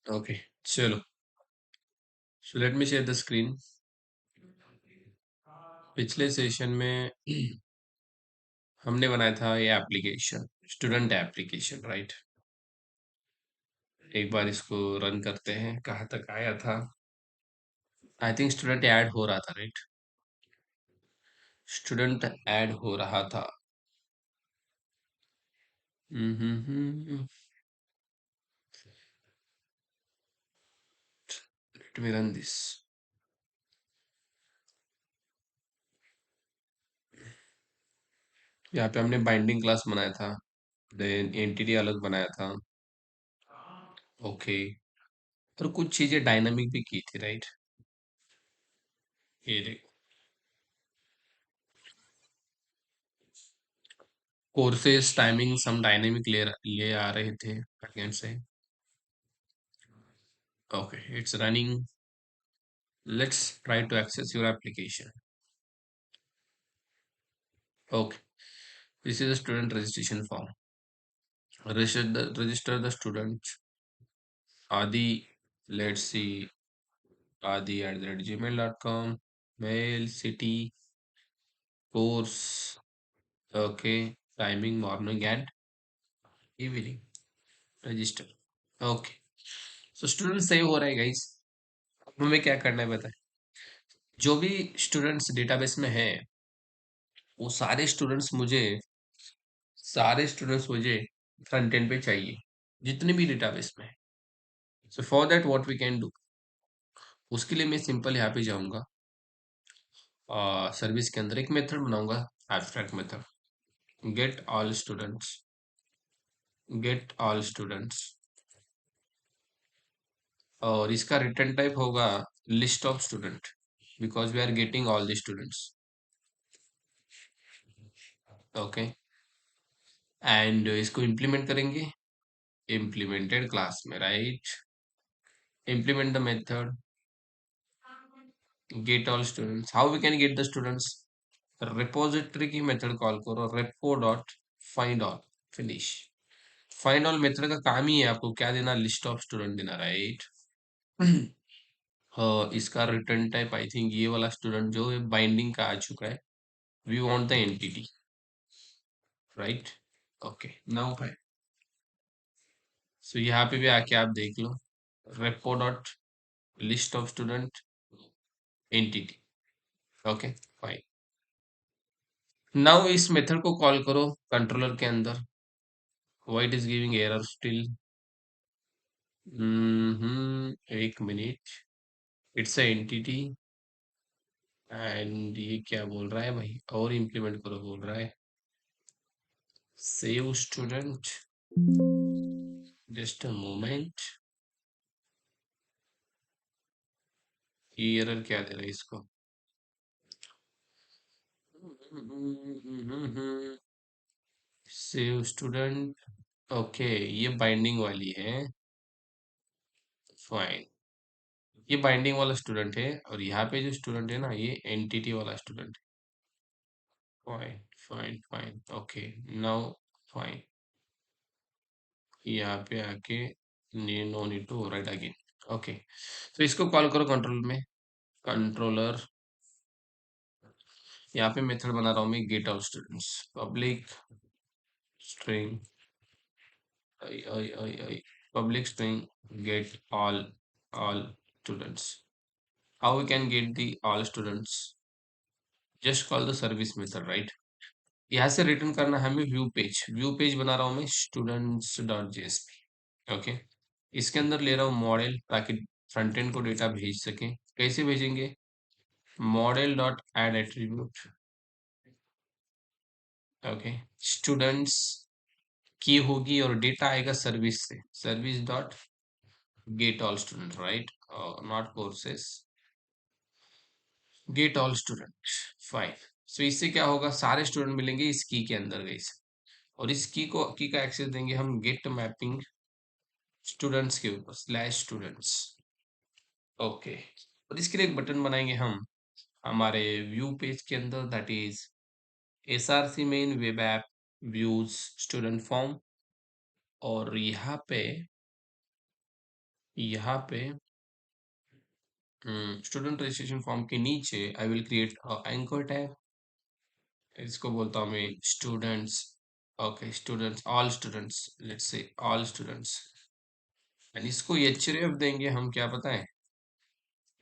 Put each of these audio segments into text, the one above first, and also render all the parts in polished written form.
Okay, चलो। So let me share the screen. पिछले session में हमने बनाया था ये एप्लीकेशन, स्टूडेंट एप्लीकेशन, राइट। एक बार इसको रन करते हैं, कहाँ तक आया था। आई थिंक स्टूडेंट ऐड हो रहा था, राइट। स्टूडेंट ऐड हो रहा था। Let me run this. यहाँ पे हमने बाइंडिंग क्लास बनाया था, देन एंटिटी अलग बनाया था। ओके। और कुछ चीजें डायनामिक भी की थी, राइट। ये देखो, कोर्सेज टाइमिंग सम डायनेमिक ले आ रहे थे बैकएंड से। Okay, it's running. Let's try to access your application. Okay, this is a student registration form. Register the student Adi. Let's see, adi@gmail.com. Mail, city, course. Okay, timing morning and evening. Register. Okay, so student save हो रहा है guys. हमें क्या करना है बताएं। जो भी स्टूडेंट्स डेटाबेस में हैं, वो सारे स्टूडेंट्स मुझे फ्रंट एंड पे चाहिए, जितने भी डेटाबेस में। So for that what we can do, उसके लिए मैं सिंपल यहाँ पे जाऊंगा, सर्विस के अंदर एक मेथड बनाऊंगा, abstract method, get all students. Get all students, और इसका रिटर्न टाइप होगा list of student, because we are getting all the students. Okay, and इसको इम्प्लीमेंट करेंगे इम्प्लीमेंटेड क्लास में, right. Implement the method get all students. How we can get the students, repository की method call करो, repo dot find all, finish. Find all method का काम ही है आपको क्या देना, लिस्ट ऑफ स्टूडेंट देना, राइट। इसका रिटर्न टाइप आई थिंक ये वाला स्टूडेंट जो है बाइंडिंग का आ चुका है, we want the entity, right. Okay, now fine. सो यहाँ पे भी आके आप देख लो, repo dot list of student entity. Okay, fine. Now इस मेथड को कॉल करो कंट्रोलर के अंदर। Why it is giving error still. एक minute. It's a entity, and ये क्या बोल रहा है भाई, और इम्प्लीमेंट करो बोल रहा है, save student. Just a moment. ये एरर क्या दे रहा है इसको। Save student. ओके, ये बाइंडिंग वाली है, फाइन। ये बाइंडिंग वाला स्टूडेंट है, और यहाँ पे जो स्टूडेंट है ना, ये एंटिटी वाला स्टूडेंट है। Fine, fine, fine, okay, now fine. यहाँ पे आके no need to write again. Okay, तो इसको कॉल करो कंट्रोल में, कंट्रोलर। यहाँ पे मेथड बना रहा हूँ मैं, get all students, public string, public string get all students. How we can get the all students, just call the service method, right। यहाँ से रिटर्न करना है हमें व्यू पेज बना रहा हूँ मैं, स्टूडेंट्स डॉट जेएसपी। ओके, इसके अंदर ले रहा हूँ मॉडल, ताकि फ्रंट एंड को डेटा भेज सके। कैसे भेजेंगे, model dot add attribute. Okay, students की होगी और डेटा आएगा सर्विस से, service dot get all student, right, not courses, get all student, fine. So इससे क्या होगा, सारे स्टूडेंट मिलेंगे इस की के अंदर गई, और इस की का एक्सेस देंगे हम गेट मैपिंग स्टूडेंट्स के ऊपर, स्लैश स्टूडेंट्स। ओके, और इसके लिए एक बटन बनाएंगे हम हमारे व्यू पेज के अंदर, that is SRC main web app views student form. और यहाँ पे यहाँ पे स्टूडेंट रजिस्ट्रेशन फॉर्म के नीचे I will create anchor tag. इसको बोलता हूँ मैं students. Okay, students, all students, let's say all students. And इसको एचरेफ देंगे हम, क्या पता है,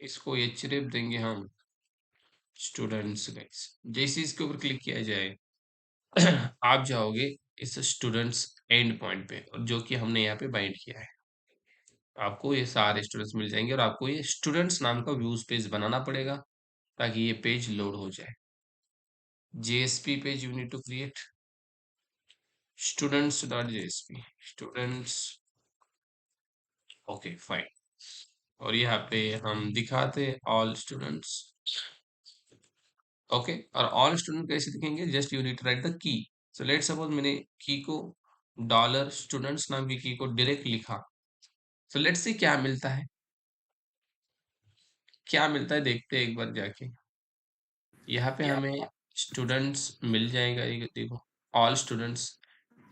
इसको एचरेफ देंगे हम स्टूडेंट्स गाइस। जैसे इसके ऊपर क्लिक किया जाए आप जाओगे इस स्टूडेंट्स एंड पॉइंट पे, और जो कि हमने यहाँ पे बाइंड किया है। आपको ये सारे स्टूडेंट्स मिल जाएंगे और आपको ये स्टूडेंट्स नाम का व्यूज पेज बनाना पड़ेगा ताकि ये पेज लोड हो जाए। JSP page you need to create students dot JSP students. Okay fine. और यहाँ पे हम दिखाते ऑल स्टूडेंट्स। ओके, और ऑल स्टूडेंट कैसे दिखेंगे, just you need write the key. So let suppose मैंने की को डॉलर स्टूडेंट्स नाम की को डायरेक्ट लिखा। सो लेट्स सी क्या मिलता है, क्या मिलता है देखते हैं एक बार जाके। यहाँ पे हमें स्टूडेंट्स मिल जाएगा, ये देखो all students.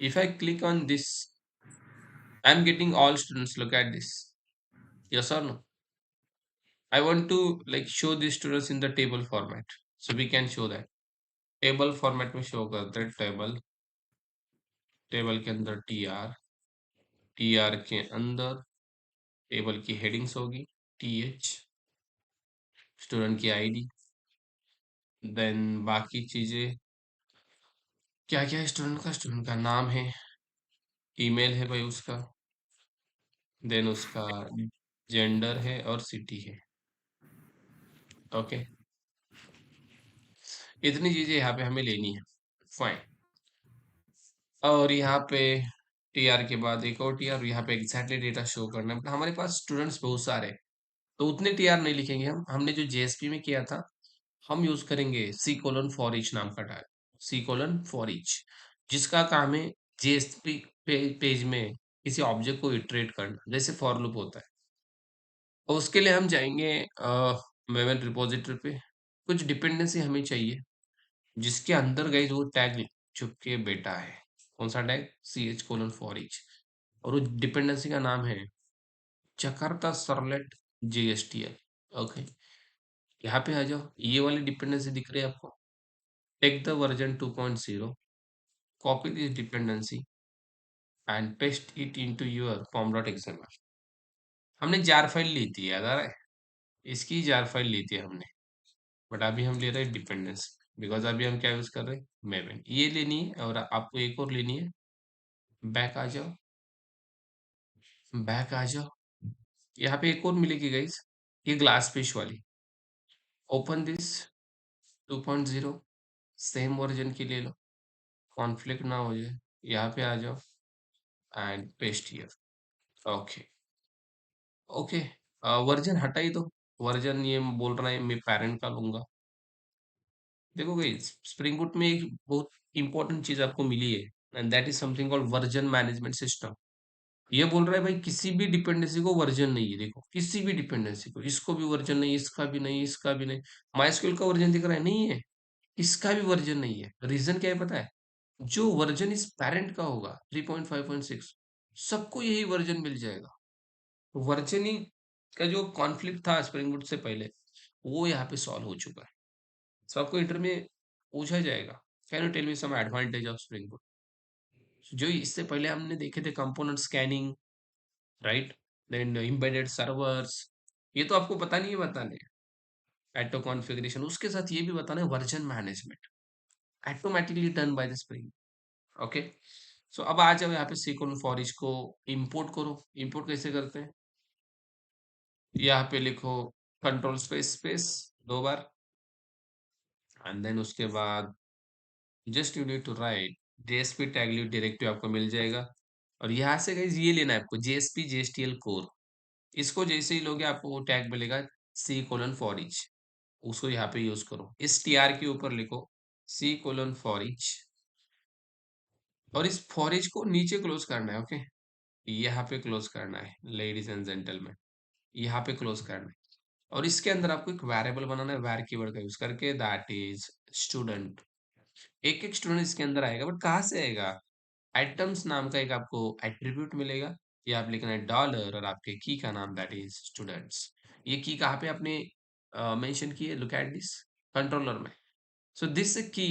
If I click on this I am getting all students, look at this, yes और no. I want to like show these students in the table format. So we can show that. Table format में show करते हैं table. Table के अंदर TR के अंदर table की headings होगी, टीएच, स्टूडेंट की आईडी, देन बाकी चीजें क्या क्या है, स्टूडेंट का नाम है, ईमेल है भाई उसका, देन उसका जेंडर है और सिटी है। ओके, इतनी चीजें यहाँ पे हमें लेनी है। फाइन। और यहाँ पे टीआर के बाद एक और टीआर, यहाँ पे एग्जैक्टली डेटा शो करना है। मतलब हमारे पास स्टूडेंट्स बहुत सारे हैं, तो उतने टीआर नहीं लिखेंगे हम। हमने जो जेएसपी में किया था, हम यूज करेंगे सी कोलन फॉर ईच नाम का tag. C colon for each, जिसका काम है जेएसपी पेज में किसी ऑब्जेक्ट को इटरेट करना, जैसे फॉर लूप होता है। और उसके लिए हम जाएंगे मेवन रिपोजिटरी पे, कुछ डिपेंडेंसी हमें चाहिए जिसके अंदर गई वो टैग चुपके बेटा है। कौन सा tag, C H colon for each. और उस डिपेंडेंसी का नाम है जकार्ता सर्वलेट जेएसटीएल। ओके, यहाँ पे आ जाओ, ये वाली डिपेंडेंसी दिख रही है आपको, take the version 2.0, copy this dependency and paste it into your form dot XML. हमने जार फाइल ली थी, याद आ रहा है, इसकी जार फाइल ली थी हमने, बट अभी हम ले रहे हैं डिपेंडेंसी, बिकॉज अभी हम क्या यूज कर रहे हैं, मेवन। ये लेनी है और आपको एक और लेनी है। बैक आ जाओ, बैक आ जाओ, यहाँ पे एक और मिलेगी गाइस, ये ग्लास फिश वाली। ओपन दिस 2.0, सेम वर्जन की ले लो, कॉन्फ्लिक्ट ना हो जाए। यहाँ पे आ जाओ and paste here. Okay, okay, version हटा ही दो। वर्जन ये बोल रहा है मैं पेरेंट का लूंगा। देखो गाइस, स्प्रिंग बूट में एक बहुत इंपॉर्टेंट चीज आपको मिली है, and that is something called version management system. ये बोल रहा है भाई किसी भी डिपेंडेंसी को वर्जन नहीं है, देखो किसी भी डिपेंडेंसी को, इसको भी वर्जन नहीं, इसका भी नहीं, इसका भी नहीं। माइस्क्यूएल का वर्जन दिख रहा है, नहीं है, इसका भी वर्जन नहीं है। रीजन क्या है पता है, जो वर्जन इस पेरेंट का होगा 3.5.6, सबको यही वर्जन मिल जाएगा। वर्जनिंग का जो कॉन्फ्लिक्ट था स्प्रिंग बूट से पहले, वो यहाँ पे सॉल्व हो चुका है। सो आपको इंटर में पूछा जाएगा, can you tell me some advantage of spring boot. जो इससे पहले हमने देखे थे, component scanning, right, then embedded servers, ये तो आपको पता नहीं है, बताने एटो कॉन्फ़िगरेशन, उसके साथ ये भी बताना है version management, automatically done by the spring. Okay, so अब आ जाओ यहाँ पे सीक्वेंस फॉर ईच को इंपोर्ट करो। इंपोर्ट कैसे करते हैं, यहाँ पे लिखो कंट्रोल स्पेस स्पेस दो बार, एंड देन उसके बाद just you need to write JSP taglib directive, आपको मिल जाएगा। और यहाँ से गाइस ये लेना है आपको, जेएसपी जेएसटीएल कोर। इसको जैसे ही लोगे आपको वो टैग मिलेगा सी कोलन फॉर ईच, उसको यहाँ पे यूज करो। इस टीआर के ऊपर लिखो सी कोलन फॉर ईच, और इस फॉर ईच को नीचे क्लोज करना है। ओके, यहाँ पे क्लोज करना है लेडीज एंड जेंटलमैन, यहाँ पे क्लोज करना है। और इसके अंदर आपको एक वेरिएबल बनाना है, var कीवर्ड का यूज करके, दैट इज स्टूडेंट। एक एक स्टूडेंट इसके अंदर आएगा, बट कहाँ से आएगा, आइटम्स नाम का एक आपको एट्रीब्यूट मिलेगा, ये आप लिखना है डॉलर और आपके की का नाम दैट इज स्टूडेंट्स। ये की कहाँ पे आपने मेंशन की है? लुक एट दिस कंट्रोलर में। सो दिस की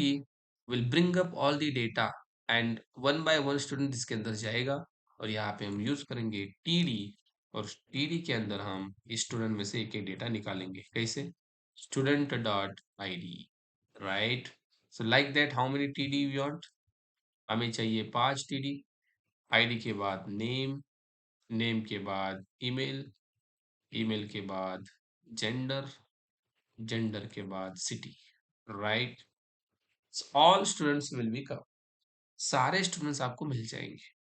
will bring up all the data and one by one student इसके अंदर जाएगा और यहाँ पे हम यूज करेंगे टीडी और टीडी के अंदर हम स्टूडेंट में से एक एक डेटा निकालेंगे। कैसे? Student dot I D, right? So like that how many TD we want? हमें चाहिए 5 टीडी। आईडी के बाद नेम, नेम के बाद ईमेल, ईमेल के बाद जेंडर, जेंडर के बाद city, right? All students will be cover. सारे स्टूडेंट्स आपको मिल जाएंगे।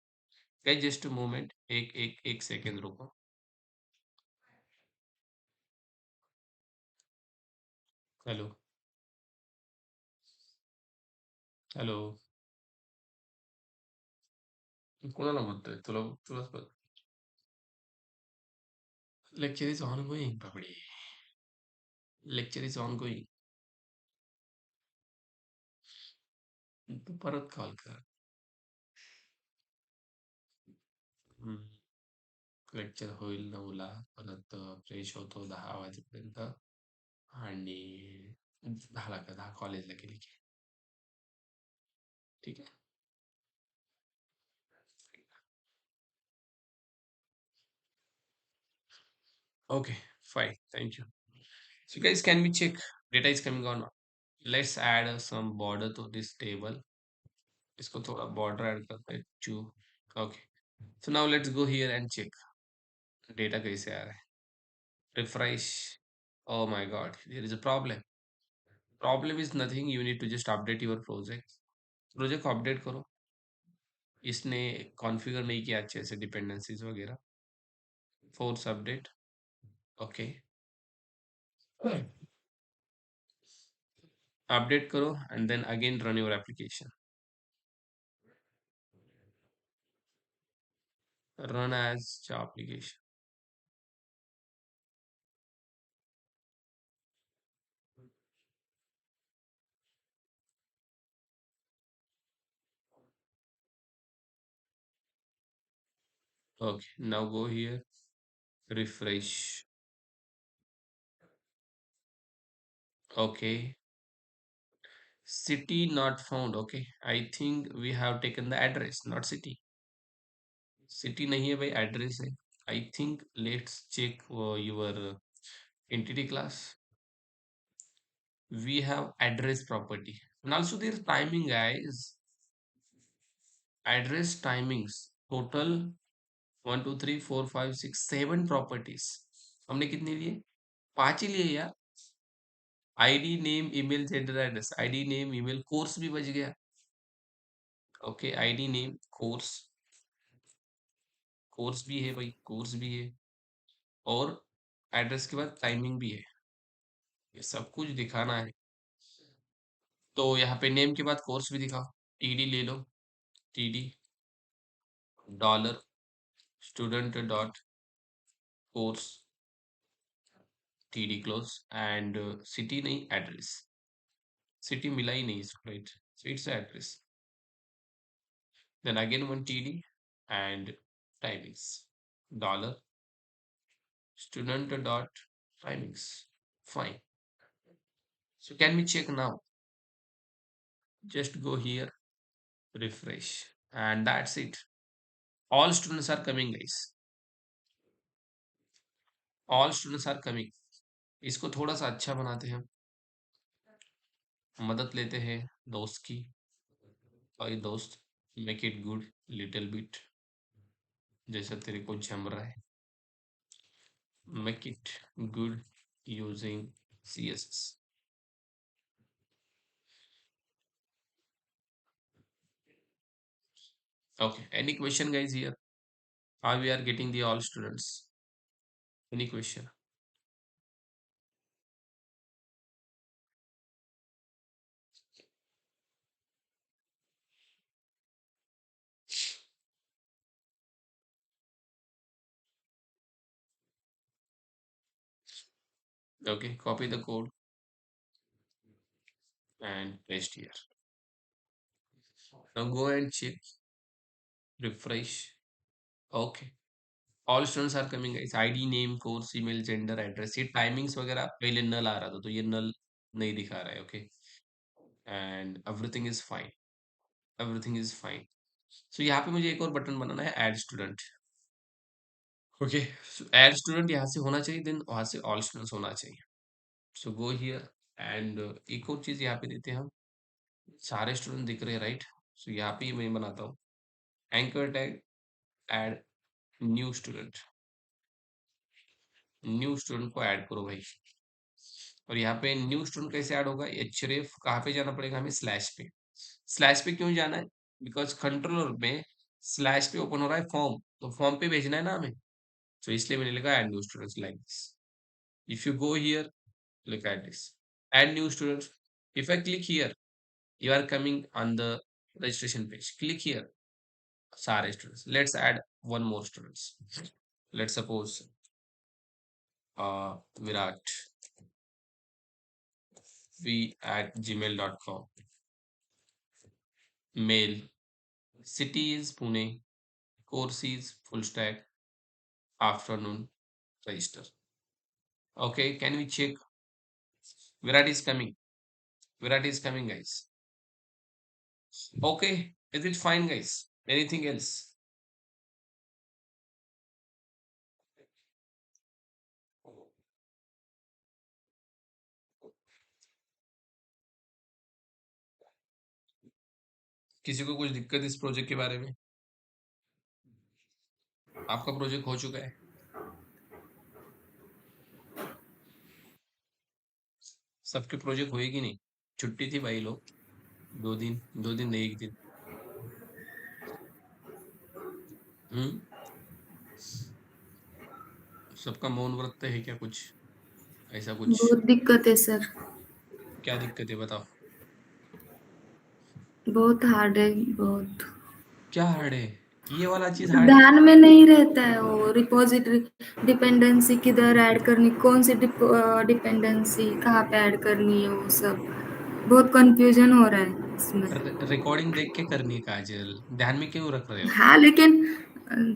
गाइस जस्ट अ मोमेंट, एक एक एक सेकंड रुको। Hello, hello. कोणाला म्हणतोय तुला? तुलाच बघ. लेक्चर इज ऑन गोइंग बाबडी. Lecture is on going. तू परत कॉल कर. लेक्चर होईल 9ला. परत फ्रेश होतो 10 वाजेपर्यंत आणि 10ला का 10 कॉलेजला गेली की. ठीक आहे. Okay, fine. Thank you. So guys, can we check data is coming or not? Let's add some border to this table. इसको थोड़ा border add करते हैं. Two. Okay. So now let's go here and check data कैसे आ रहा है. Refresh. Oh my God, there is a problem. Problem is nothing. You need to just update your project. Project को update करो. इसने configure नहीं किया अच्छे से dependencies वगैरह. Force update. Okay. Update करो and then again run your application. Run as Java application. Okay, now go here, refresh. Okay, city not found. Okay, I think we have taken the address, not city. City नहीं है भाई, address है. I think let's check your entity class. We have address property. And also there's timing, guys. Address timings. Total 1, 2, 3, 4, 5, 6, 7 properties. हमने कितने लिए? 5 ही लिए यार. ID name email gender address. ID name email course भी बच गया. Okay, ID name course, course भी है भाई, कोर्स भी है. और एड्रेस के बाद टाइमिंग भी है. ये सब कुछ दिखाना है. तो यहाँ पे नेम के बाद कोर्स भी दिखाओ. टीडी ले लो. TD dollar student dot course TD close and city नहीं एड्रेस. सिटी मिला ही नहीं इसको, right? So it's address. Then again one TD and timings dollar student dot timings. Fine. So can we check now? Just go here, refresh, and that's it. All students are coming, guys. All students are coming. इसको थोड़ा सा अच्छा बनाते हैं. मदद लेते हैं दोस्त की. और दोस्त, make it good little bit. जैसा तेरे को जम रहा है. Make it good using CSS. Okay. Any question, guys, here? How we are getting the all students? Any question? Okay. Copy the code and paste here. Now go and check, refresh. Okay. All students are coming guys, ID, name, course, email, gender, address, ये timings वगैरह पहले नल आ रहा था तो ये नल नहीं दिखा रहा है, okay, and everything is fine, everything is fine. सो यहाँ पे मुझे एक और बटन बनाना है, add student. Okay, so add student यहाँ से होना चाहिए, देन वहां से ऑल स्टूडेंट्स होना चाहिए। सो गो हियर एंड एक और चीज यहाँ पे देते हैं हम, सारे स्टूडेंट दिख रहे हैं राइट। सो यहाँ पे मैं बनाता हूँ anchor tag, add new student, new student को ऐड करो भाई। और यहाँ पे न्यू स्टूडेंट कैसे ऐड होगा, एचरेफ कहाँ पे जाना पड़ेगा हमें, स्लैश पे। स्लैश पे क्यों जाना है, बिकॉज कंट्रोलर में स्लैश पे ओपन हो रहा है फॉर्म, तो फॉर्म पे भेजना है ना हमें, तो इसलिए मैंने लिखा add new students like this. If you go here, look at this, add new students. If I click here, you are coming on the registration page. Click here, sare students. Let's add one more students. Let's suppose Virat, v at gmail.com, mail, city is Pune, course is full stack, afternoon, register. Okay, can we check? Virat is coming, Virat is coming guys. Okay, is it fine guys, anything else? किसी को कुछ दिक्कत इस project के बारे में? आपका project हो चुका है? सबके प्रोजेक्ट हुए कि नहीं? छुट्टी थी भाई लोग, 2 दिन, 2 दिन नहीं 1 दिन। हम्म, सबका मौन व्रत है क्या कुछ, ऐसा कुछ? बहुत दिक्कत है सर। क्या दिक्कत है बताओ? बहुत हार्ड है, बहुत। क्या हार्ड है? ये वाला चीज हार्ड है? ध्यान में नहीं रहता है वो रिपॉजिटरी, डिपेंडेंसी किधर ऐड करनी, कौन सी डिपेंडेंसी कहाँ पे ऐड करनी है, वो सब बहुत कंफ्यूजन हो रहा है इसमें। रिकॉर्डिंग देख के करनी है काजल, ध्यान में क्यों रख रहे हो? हाँ लेकिन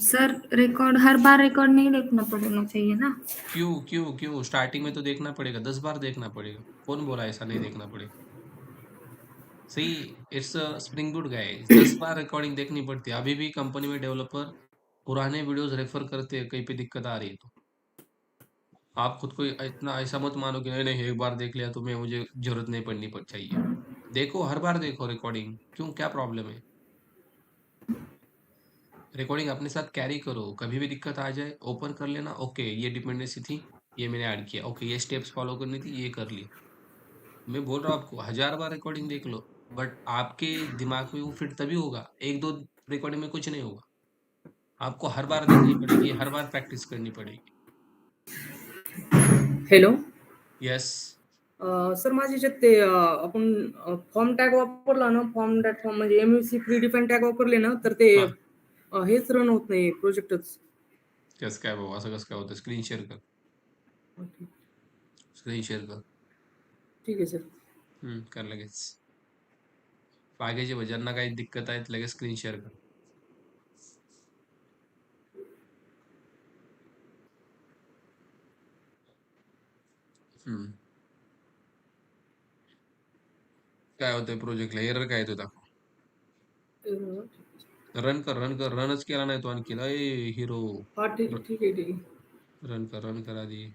सर रिकॉर्ड हर बार रिकॉर्ड नहीं देखना पड़ना चाहिए ना। क्यों क्यों क्यों, स्टार्टिंग में तो देखना पड़ेगा, 10 बार देखना पड़ेगा, कौन बोला ऐसा नहीं देखना पड़ेगा? सही, it's spring good guys, 10 bar recording देखनी पड़ती है। अभी भी कंपनी में डेवलपर पुराने वीडियोस रेफर करते हैं, कहीं पे दिक्कत आ रही है तो। आप खुद को इतना ऐसा मत मानो कि नहीं नहीं एक बार देख लिया तो मैं, मुझे जरूरत नहीं पड़नी पर चाहिए। देखो, हर बार देखो रिकॉर्डिंग, क्यों, क्या प्रॉब्लम है? रिकॉर्डिंग अपने साथ कैरी करो, कभी भी दिक्कत आ जाए ओपन कर लेना, ओके ये डिपेंडेंसी थी, ये मैंने ऐड किया, ओके ये स्टेप्स फॉलो करनी थी, ये कर लिया। मैं बोल रहा हूँ आपको 1000 बार रिकॉर्डिंग देख लो, बट आपके दिमाग में वो फिट तभी होगा, एक दो रिकॉर्डिंग में कुछ नहीं होगा। आपको हर बार देखनी पड़ेगी, हर बार प्रैक्टिस करनी पड़ेगी। हॅलो. यस। सर माझ्या ह्याच्यात ते आपण फॉर्म टॅग वापरला ना, फॉर्म डॅट फॉर्म म्हणजे एमयूसी प्री डिफाईन टॅग वापरले ना, तर ते हाँ, हेच रन होत नाही प्रोजेक्टच. कसं काय भाऊ, असं कसं काय होतं? स्क्रीन शेअर कर, स्क्रीन शेअर कर. ठीक आहे सर. कर लगेच. बाकीचे ज्यांना काही दिक्कत आहेत लगेच स्क्रीन शेअर कर. हम्म. काय होतंय प्रोजेक्टला, एरर काय येतो दाखव. रन कर, रन कर, रनच केला नाही तो आणखी. अय हिरो, हा ठीक आहे ठीक आहे ठीक आहे. रन कर, रन कर आधी.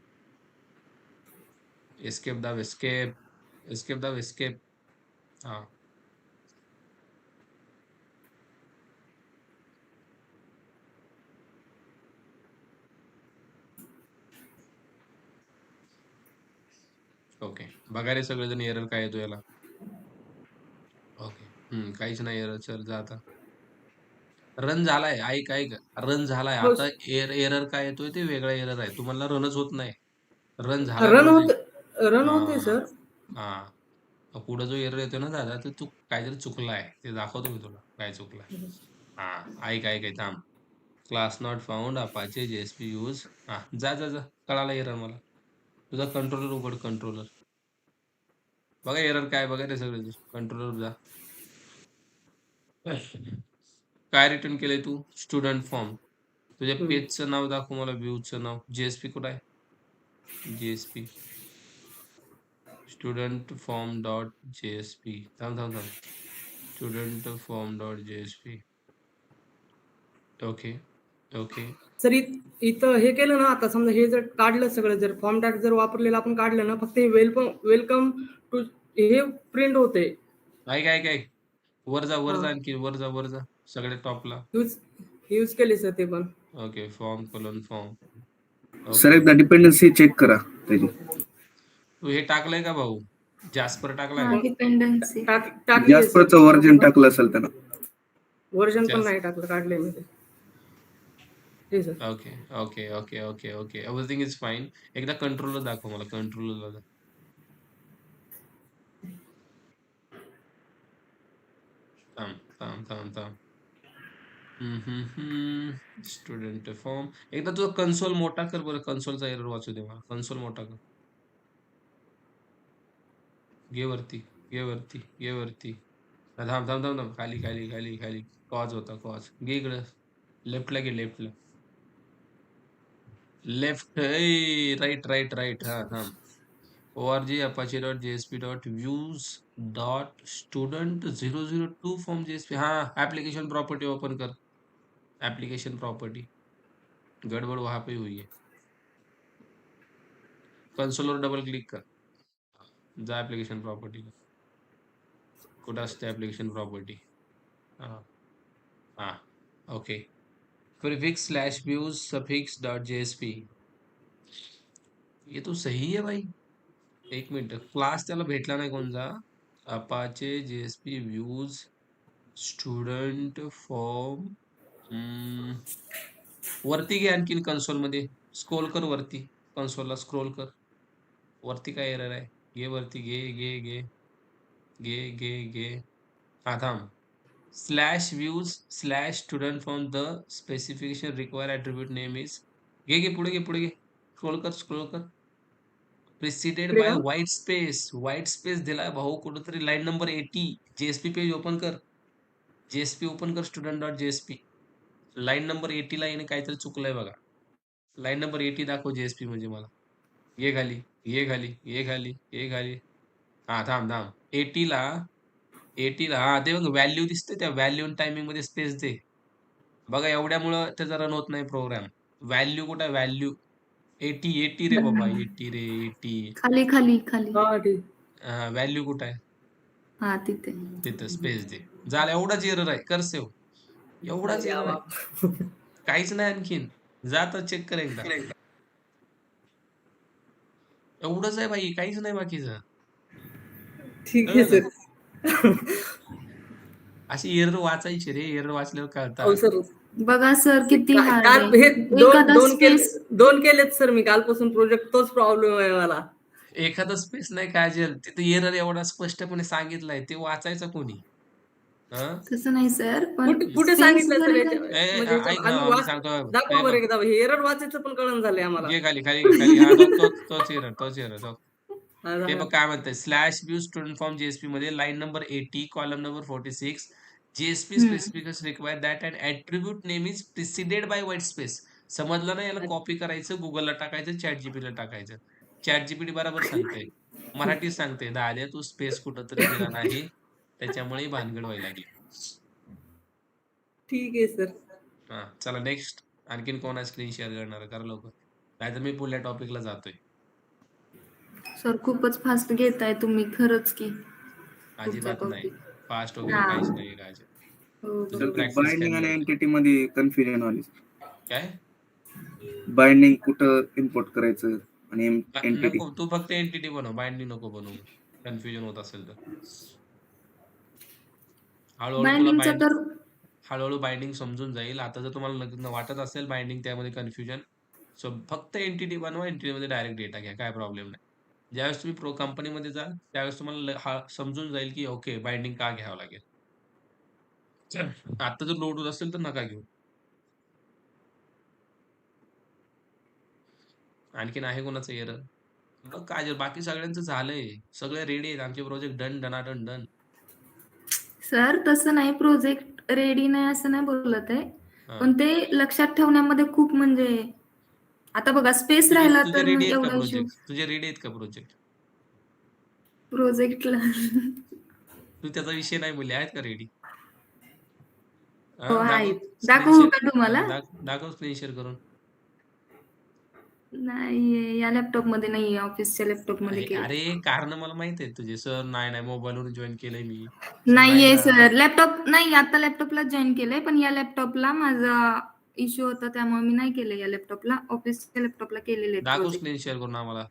एस्केप दाब, एस्केप, एस्केप दाब, एस्केप. हा, ओके. बघा रे सगळेजण एरर काय येतो याला. ओके, काहीच नाही एरर, चल जा आता. रन झालाय, ऐक ऐक, रन झालाय हो आता. एरर काय येतोय ते वेगळा एरर आहे, तुम्हाला रनच होत नाही. रन झालाय रन होत, प्रोजेक्ट. रन हा, होते सर. हा. पुढे जो एरर येतोय ना दादा, ते तू काहीतरी चुकलाय, ते दाखवतो मी तुला काय चुकलाय. हा, ऐक ऐक ऐक, थांब. Class not found, Apache JSP use. हा, जा जा जा, कळाला एरर मला. तुझा कंट्रोलर उघड, कंट्रोलर. बघा एरर काय, बघा रे सगळे, कंट्रोलर जा. काय रिटर्न केलंय तू, स्टुडंट फॉर्म. तुझ्या पेजचं नाव दाखव मला, व्ह्यूचं नाव. जेएसपी कुठं आहे? JSP student form dot JSP. थांब थांब थांब. Student form dot JSP. Okay okay. Sir इथं हे केलं ना, आता समजा हे जर काढलं सगळं, जर फॉर्म टॅग जर वापरलेलं आपण काढलं ना, फक्त हे वेलकम टू हे प्रिंट होते. ऐक ऐक ऐक, वर जा वर जा, आणखी वर जा वर जा, सगळ्यात टॉपला. यूज केले सर ते पण. Okay, form colon form. Sir एकदा डिपेंडन्सी चेक करा त्याची. तू हे टाकलंय का भाऊ? जास्पर टाकलाय? हा, डिपेंडन्सी जास्परचं व्हर्जन टाकलं असेल त्यानं. व्हर्जन पण नाही टाकलं, काढलंय मी ते. Okay okay okay okay okay, everything is fine. एकदा कंट्रोलर दाखव मला, कंट्रोलर. थांब थांब थांब थांब. Student form. एकदा तुझा कन्सोल मोठा कर बरं, कन्सोलचा एरर वाचू दे मला. कन्सोल मोठा कर. घे वरती घे वरती घे वरती. थांब थांब थांब थांब, खाली खाली खाली खाली. कॉज होता कॉज. घे इकडं लेफ्टला, घे लेफ्टला. Left, right right right. हा थांब. org apache.jsp.views student 002 form JSP. हाँ, एप्लीकेशन प्रॉपर्टी ओपन कर. एप्लीकेशन प्रॉपर्टी, गड़बड़ वहां पे हुई है. कंसोल वर डबल क्लिक कर. जा एप्लीकेशन प्रॉपर्टी. कुठं असते एप्लीकेशन प्रॉपर्टी? हाँ हाँ, okay. Prefix slash views suffix dot JSP. ये तो सही है भाई. एक मिनिट, क्लास त्याला भेटला नाही कोणता. Apache JSP views student form. वरती घे आणखीन, कन्सोल मध्ये स्क्रोल कर वरती. कन्सोलला स्क्रोल कर वरती. काय एरर आहे? घे वरती, घे घे घे घे घे घे. हा थांब. Slash views slash student form the specification require attribute name is. घे घे पुढे घे पुढे घे. स्क्रोल कर स्क्रोल कर. Preceded by white space. White space दिलाय भाऊ कुठंतरी. Line number 80. JSP page open कर. जेएसपी ओपन कर, student dot JSP. Line number 80 ला येणे काहीतरी चुकलंय बघा. लाईन नंबर 80 दाखव जेएसपी म्हणजे मला. ये खाली ये खाली ये खाली ये खाली. हा थांब थांब. 80 ला हा ते बघ व्हॅल्यू दिसते, त्या व्हॅल्यू टायमिंग मध्ये स्पेस दे. बघा एवढ्यामुळं त्याचा रन होत नाही प्रोग्राम. व्हॅल्यू कुठं आहे? व्हॅल्यू 80 रे बाबा, 80 रे 80. खाली खाली खाली. व्हॅल्यू कुठं आहे? हा, तिथे. तिथं स्पेस दे. झालं, एवढाच एरर आहे. कर सेव. एवढाच एरर आहे, काहीच नाही आणखीन. जा तर चेक कर एकदा. एवढंच आहे भाई, काहीच नाही बाकीचं. ठीक आहे सर. अशी एरर वाचायची रे, एरर वाचल्यावर कळतात. सर बघा सर, किती हार्ड काल आहे. हे एखादा स्पेस दोन केलेत सर मी कालपासून प्रोजेक्ट. तोच प्रॉब्लेम आहे मला. एखादा स्पेस नाही काजल, तिथे एरर एवढा स्पष्टपणे सांगितलाय, ते वाचायचं कोणी? तसं नाही सर, पण कुठे space सांगितलं सर? जरी म्हणजे ऐक ना, मी सांगतो. दाखवा बरं एकदा. हे एरर वाचायचं पण कळण झालंय आम्हाला. घे खाली खाली खाली. हा तोच एरर. ते बघ काय म्हणतंय. Slash view student form JSP मध्ये line number 80 column number 46. JSP specification require that and attribute name is preceded by white space. समजलं ना? याला कॉपी करायचं, गुगलला टाकायचं, चॅट जीपीटीला टाकायचं. चॅट जीपीटी बरोबर सांगते, मराठीत सांगते. दाद्या तू स्पेस कुठंतरी दिला नाही, त्याच्यामुळे भानगड व्हायला लागली. ठीक आहे सर. हा चला नेक्स्ट. आणखीन कोणा स्क्रीन शेअर करणार? करा लवकर, नाहीतर मी पुढल्या टॉपिकला जातोय. सर खूपच फास्ट घेताय तुम्ही, खरंच की. अजिबात नाही फास्ट वगैरे काहीच नाही राजा. बाइंडिंग आणि एंटिटी मध्ये कन्फ्युजन आली. काय बाइंडिंग कुठं इम्पोर्ट करायचं आणि एंटिटी? नको, तू फक्त एंटिटी बनव, बाइंडिंग नको बनवू. कन्फ्युजन होत असेल तर हळूहळू बाइंडिंग समजून जाईल. आता जर तुम्हाला वाटत असेल बाइंडिंग त्यामध्ये कन्फ्युजन, सो फक्त एंटिटी बनवा, एंटिटी मध्ये डायरेक्ट डेटा घ्या, काय प्रॉब्लेम नाही. ज्यावेळेस तुम्ही प्रो कंपनीमध्ये जा त्यावेळेस तुम्हाला समजून जाईल की ओके बाइंडिंग का घ्यावं लागेल. आता जर लोड होत असेल तर नका घेऊ. आणखीन आहे कोणाचं एरर? बघ काय बाकी सगळ्यांचं झालंय, सगळे रेडी आहेत. आमचे प्रोजेक्ट डन डनाडन डन. सर तसं नाही, प्रोजेक्ट रेडी नाही असं नाही बोलत आहे. पण हां. ते लक्षात ठेवण्यामध्ये खूप म्हणजे आता बघा स्पेस तुझे राहिला तुझे तर रेडी मग आहेत का एवढा इश्यू प्रोजेक्ट? तुझे रेडी आहेत का प्रोजेक्ट? प्रोजेक्टला तू त्याचा विषय नाही बोलली, आहेत का रेडी? हो हां, दाखव आहेत. स्क्रीन दाखवू शेअर. का तुम्हाला? दाखव स्क्रीन शेअर करून. नाहीये, या लॅपटॉपमध्ये नाहीये, ऑफिसच्या लॅपटॉपमध्ये अरे केलंय. कारण मला माहित आहे तुझे. सर नाही मोबाईलवरून जॉइन केलंय मी. सर नाही नाहीये ना. सर. लॅपटॉप नाही, आता लॅपटॉपला जॉइन केलंय, पण या लॅपटॉपला माझा इश्यू होता त्यामुळे मी नाही केलं या लॅपटॉपला. ऑफिसच्या लॅपटॉपला केलेले आहेत दाखव प्रोजेक्ट. स्क्रीन शेअर करून आम्हाला.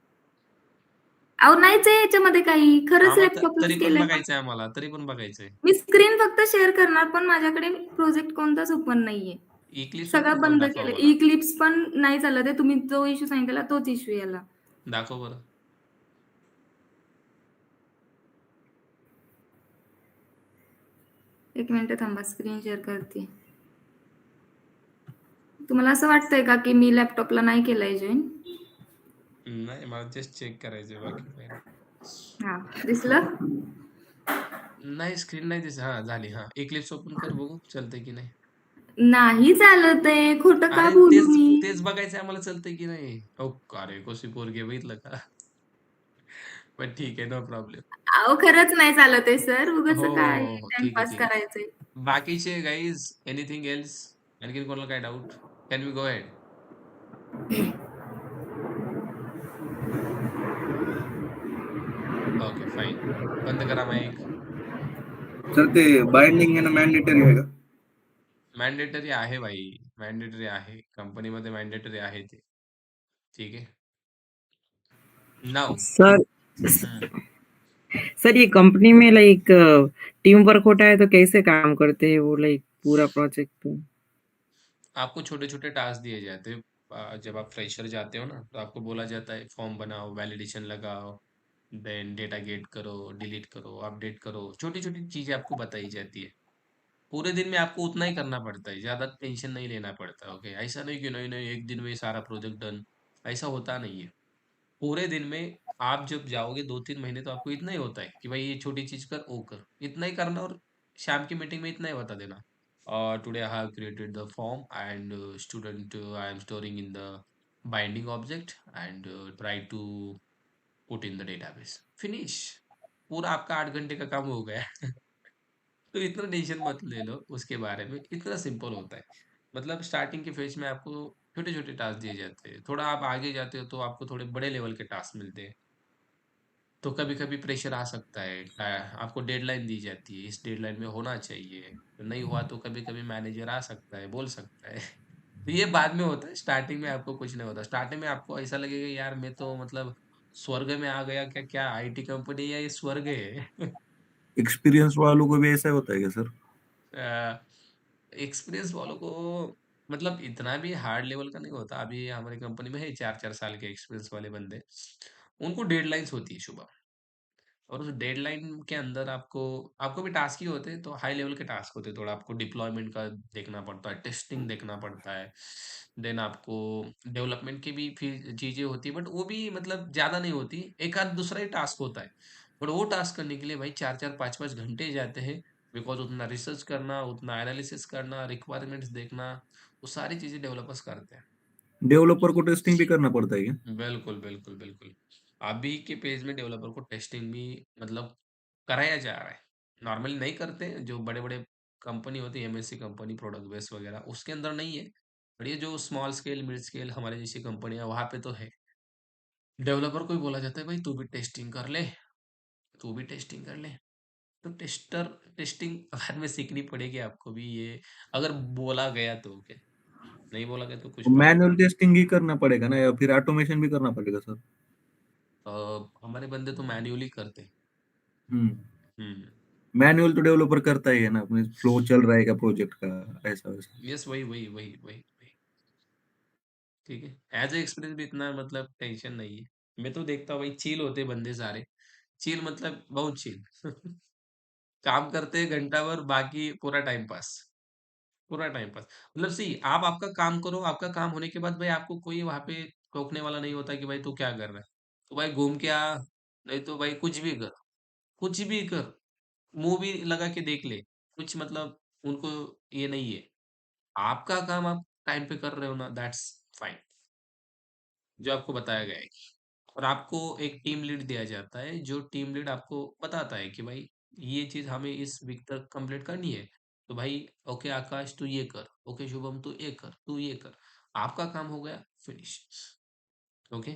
अहो नाहीच आहे याच्यामध्ये काही. खरंच आम्हाला तरी लॅपटॉपलाच पण केलंय पण बघायचंय आम्हाला. तरी पण बघायचंय. मी स्क्रीन फक्त शेअर करणार, पण माझ्याकडे प्रोजेक्ट कोणताच ओपन नाहीये. इक्लिप्स सगळं ओपन करून बंद दाखव केलं. आम्हाला. ई-क्लिप्स पण नाही चालत आहे. तुम्ही जो इश्यू सांगितला तोच इश्यू याला. दाखव बरं. एक मिनिट थांबा, स्क्रीन शेअर करते. तुम्हाला असं वाटतंय का की मी लॅपटॉपला नाही केलंय जॉईन? नाही मला जस्ट चेक करायचंय, बाकी काही नाही. हा, दिसलं? नाही स्क्रीन नाही दिसत. हां, झाली. हां, इक्लिप्स ओपन कर बघू चलतंय की नाही. नाही चालत आहे. खोटं का अरे बोलू तेच मी? तेच बघायचंय आम्हाला, चलतंय की नाही. हो अरे कशी पोरगी आहे बघितलं का? पण ठीक आहे, नो प्रॉब्लेम. अहो खरंच नाही चालत आहे सर. हो, उगाच हो, काय हो, हो. ठीक आहे, टाईमपास ठीक आहे. करायचंय. बाकीचे गाईज एनिथिंग एल्स? आणखीन कोणाला काय doubt? Can we go ahead? Okay fine. बंद करा माईक. सर ते बाइंडिंग आहे ना मॅन्डेटरी आहे का? मॅन्डेटरी आहे भाई, मॅन्डेटरी आहे. कंपनीमध्ये मॅन्डेटरी आहे ते. ठीक है? नाउ सर हं. सर ये कंपनी में लाइक टीम वर्क होता है तो कैसे काम करते हैं वो लाइक पूरा प्रोजेक्ट पे? आपको छोटे-छोटे टास्क दिए जाते हैं। जब आप फ्रेशर जाते हो ना, तो आपको बोला जाता है फॉर्म बनाओ, वैलिडेशन लगाओ, देन डेटा गेट करो, डिलीट करो, अपडेट करो। छोटी-छोटी चीज़ें आपको बताई जाती है। पूरे दिन में आपको उतना ही करना पड़ता है, ज़्यादा टेंशन नहीं लेना पड़ता, ओके? ऐसा नहीं कि नहीं-नहीं एक दिन में सारा प्रोजेक्ट डन, ऐसा होता नहीं है। पूरे दिन में आप जब जाओगे 2-3 महीने तो आपको इतना ही होता है कि भाई ये छोटी चीज़ कर, वो कर। इतना ही करना और शाम की मीटिंग में इतना ही बता देना। Today I have created the form and student I am storing in the binding object and try to put in the database. Finish. पूरा आपका 8 घंटे का काम हो गया। तो इतना टेंशन मत ले लो उसके बारे में, इतना सिंपल होता है। मतलब स्टार्टिंग के फेज में आपको छोटे-छोटे टास्क दिए जाते हैं। थोड़ा आप आगे जाते हो तो आपको थोड़े बड़े लेवल के टास्क मिलते हैं। तो कभी-कभी प्रेशर आ सकता है। आपको डेडलाइन दी जाती है, इस डेडलाइन में होना चाहिए। नहीं हुआ तो कभी-कभी मैनेजर आ सकता है, बोल सकता है। तो ये बाद में होता है, स्टार्टिंग में आपको कुछ नहीं होता। स्टार्टिंग में आपको ऐसा लगेगा यार मैं तो मतलब स्वर्ग में आ गया क्या, क्या आईटी कंपनी है या ये स्वर्ग है? एक्सपीरियंस वालों को भी ऐसा होता है क्या सर? एक्सपीरियंस वालों को मतलब इतना भी हार्ड लेवल का नहीं होता। अभी हमारी कंपनी में है 4-4 साल के एक्सपीरियंस वाले बंदे। उनको डेडलाइन्स होती है सुबह, और उस डेडलाइन के अंदर आपको आपको भी टास्क ही होते हैं, तो हाई लेवल के टास्क होते हैं। थोड़ा आपको डिप्लॉयमेंट का देखना पड़ता है, टेस्टिंग देखना पड़ता है। देन आपको डेवलपमेंट की भी फिर चीज़ें होती है, बट वो भी मतलब ज़्यादा नहीं होती। एक आध दूसरा ही टास्क होता है। बट वो टास्क करने के लिए भाई 4-4 5-5 घंटे जाते हैं, बिकॉज़ उतना रिसर्च करना, उतना एनालिसिस करना, रिक्वायरमेंट्स देखना, वो सारी चीज़ें डेवलपर्स करते हैं। डेवलपर को टेस्टिंग भी करना पड़ता है क्या? बिल्कुल, बिल्कुल, बिल्कुल। अभी के पेज में डेवलपर को टेस्टिंग भी मतलब कराया जा रहा है। नॉर्मली नहीं करते हैं, जो बड़े-बड़े कंपनी होती है, एमएनसी कंपनी, प्रोडक्ट बेस वगैरह, उसके अंदर नहीं है। बट ये जो स्मॉल स्केल, मिड स्केल हमारे जैसी कंपनियाँ, वहाँ पे तो है। डेवलपर को ही बोला जाता है, "भाई तू भी टेस्टिंग कर ले, तू भी टेस्टिंग कर ले।" तो टेस्टिंग बाद में सीखनी पड़ेगी आपको भी ये, अगर बोला गया तो ओके, नहीं बोला गया तो कुछ प्रॉब्लम मैनुअल नहीं। टेस्टिंग ही करना पड़ेगा ना या फिर ऑटोमेशन भी करना पड़ेगा सर? हमारे बंदे तो मैन्युअली करते हैं। हम्म। हुँ। मैनुअल तो डेवलपर करता ही है ना, अपने फ्लो चल रहा है क्या प्रोजेक्ट का, ऐसा वैसा। यस, वही। ठीक है। एज़ अ एक्सपीरियंस भी इतना मतलब टेंशन नहीं है। मैं तो देखता हूँ भाई चिल होते बंदे सारे। चिल मतलब बहुत चिल। काम करते हैं घंटा भर, बाकी पूरा टाइम पास। पूरा टाइम पास। मतलब सी आप आपका काम करो, आपका काम होने के बाद भाई आपको कोई वहाँ पे टोकने वाला नहीं होता कि भाई तू क्या कर रहा है? तो भाई घूम के आ, नहीं तो भाई कुछ भी कर। कुछ भी कर। मूवी लगा के देख ले। कुछ मतलब उनको ये नहीं है। आपका काम आप टाइम पे कर रहे हो ना, दैट्स फाइन, जो आपको बताया गया है। और आपको एक टीम लीड दिया जाता है, जो टीम लीड आपको बताता है कि भाई ये चीज हमें इस वीक तक कंप्लीट करनी है। तो भाई ओके आकाश तू ये कर, ओके शुभम तू ये कर, तू ये कर, आपका काम हो गया, फिनिश। Okay,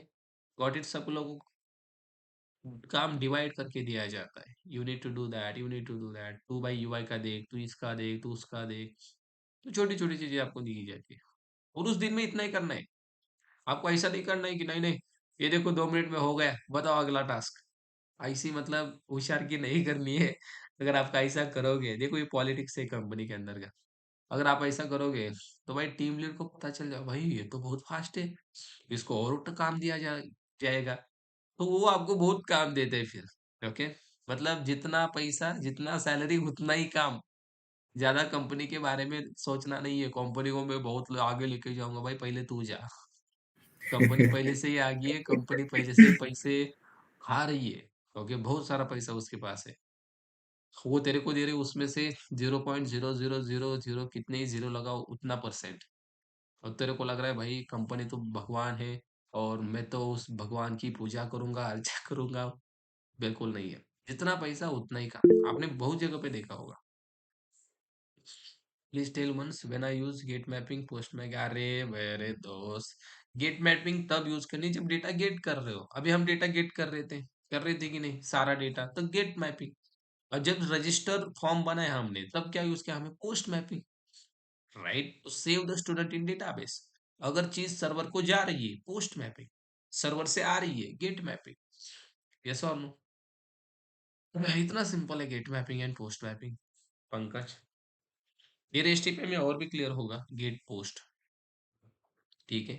got it. सब लोगों को काम डिवाइड करके दिया जाता है, you need to do that, you need to do that, तू भाई यूआई का देख, तू इसका देख, तू उसका देख। तो छोटी छोटी चीजें आपको दी जाती है, और उस दिन में इतना ही करना है। आपको ऐसा नहीं करना है कि नहीं नहीं ये देखो 2 मिनट में हो गया, बताओ अगला टास्क। ऐसी मतलब होशियारकी नहीं करनी है। अगर आप ऐसा करोगे, देखो ये पॉलिटिक्स है कंपनी के अंदर का, अगर आप ऐसा करोगे तो भाई टीम लीड को पता चल जाए भाई ये तो बहुत फास्ट है, इसको और काम दिया जाएगा। तो वो आपको बहुत काम देते हैं फिर। ओके, मतलब जितना पैसा जितना सैलरी उतना ही काम। ज्यादा कंपनी के बारे में सोचना नहीं है, कंपनी को मैं बहुत आगे लेके जाऊंगा, भाई पहले तू जा। कंपनी पहले से ही आगे है, कंपनी पहले से ही पैसे खा रही है। ओके, बहुत सारा पैसा उसके पास है, वो तेरे को दे रहे उसमें से 0.0000 कितने ही जीरो लगाओ उतना परसेंट। और तेरे को लग रहा है भाई कंपनी तो भगवान है, और मैं तो उस भगवान की पूजा करूंगा, अर्चा करूंगा। बिल्कुल नहीं है, जितना पैसा उतना ही काम। आपने बहुत जगह पे देखा होगा। Please tell once when I use get mapping post में। अरे मेरे दोस्त, गेट मैपिंग तब यूज करनी जब डेटा गेट कर रहे हो। अभी हम डेटा गेट कर रहे थे कि नहीं, सारा डेटा तो गेट मैपिंग। और जब रजिस्टर फॉर्म बनाया हमने तब क्या यूज किया, हमें post mapping, right, to save the student in database. अगर चीज सर्वर को जा रही है, पोस्ट मैपिंग, सर्वर से आ रही है, गेट मैपिंग। यस और नो? इतना सिंपल है get mapping and post mapping, Pankaj. ये रेसिपी में और भी क्लियर होगा, गेट पोस्ट। ठीक है,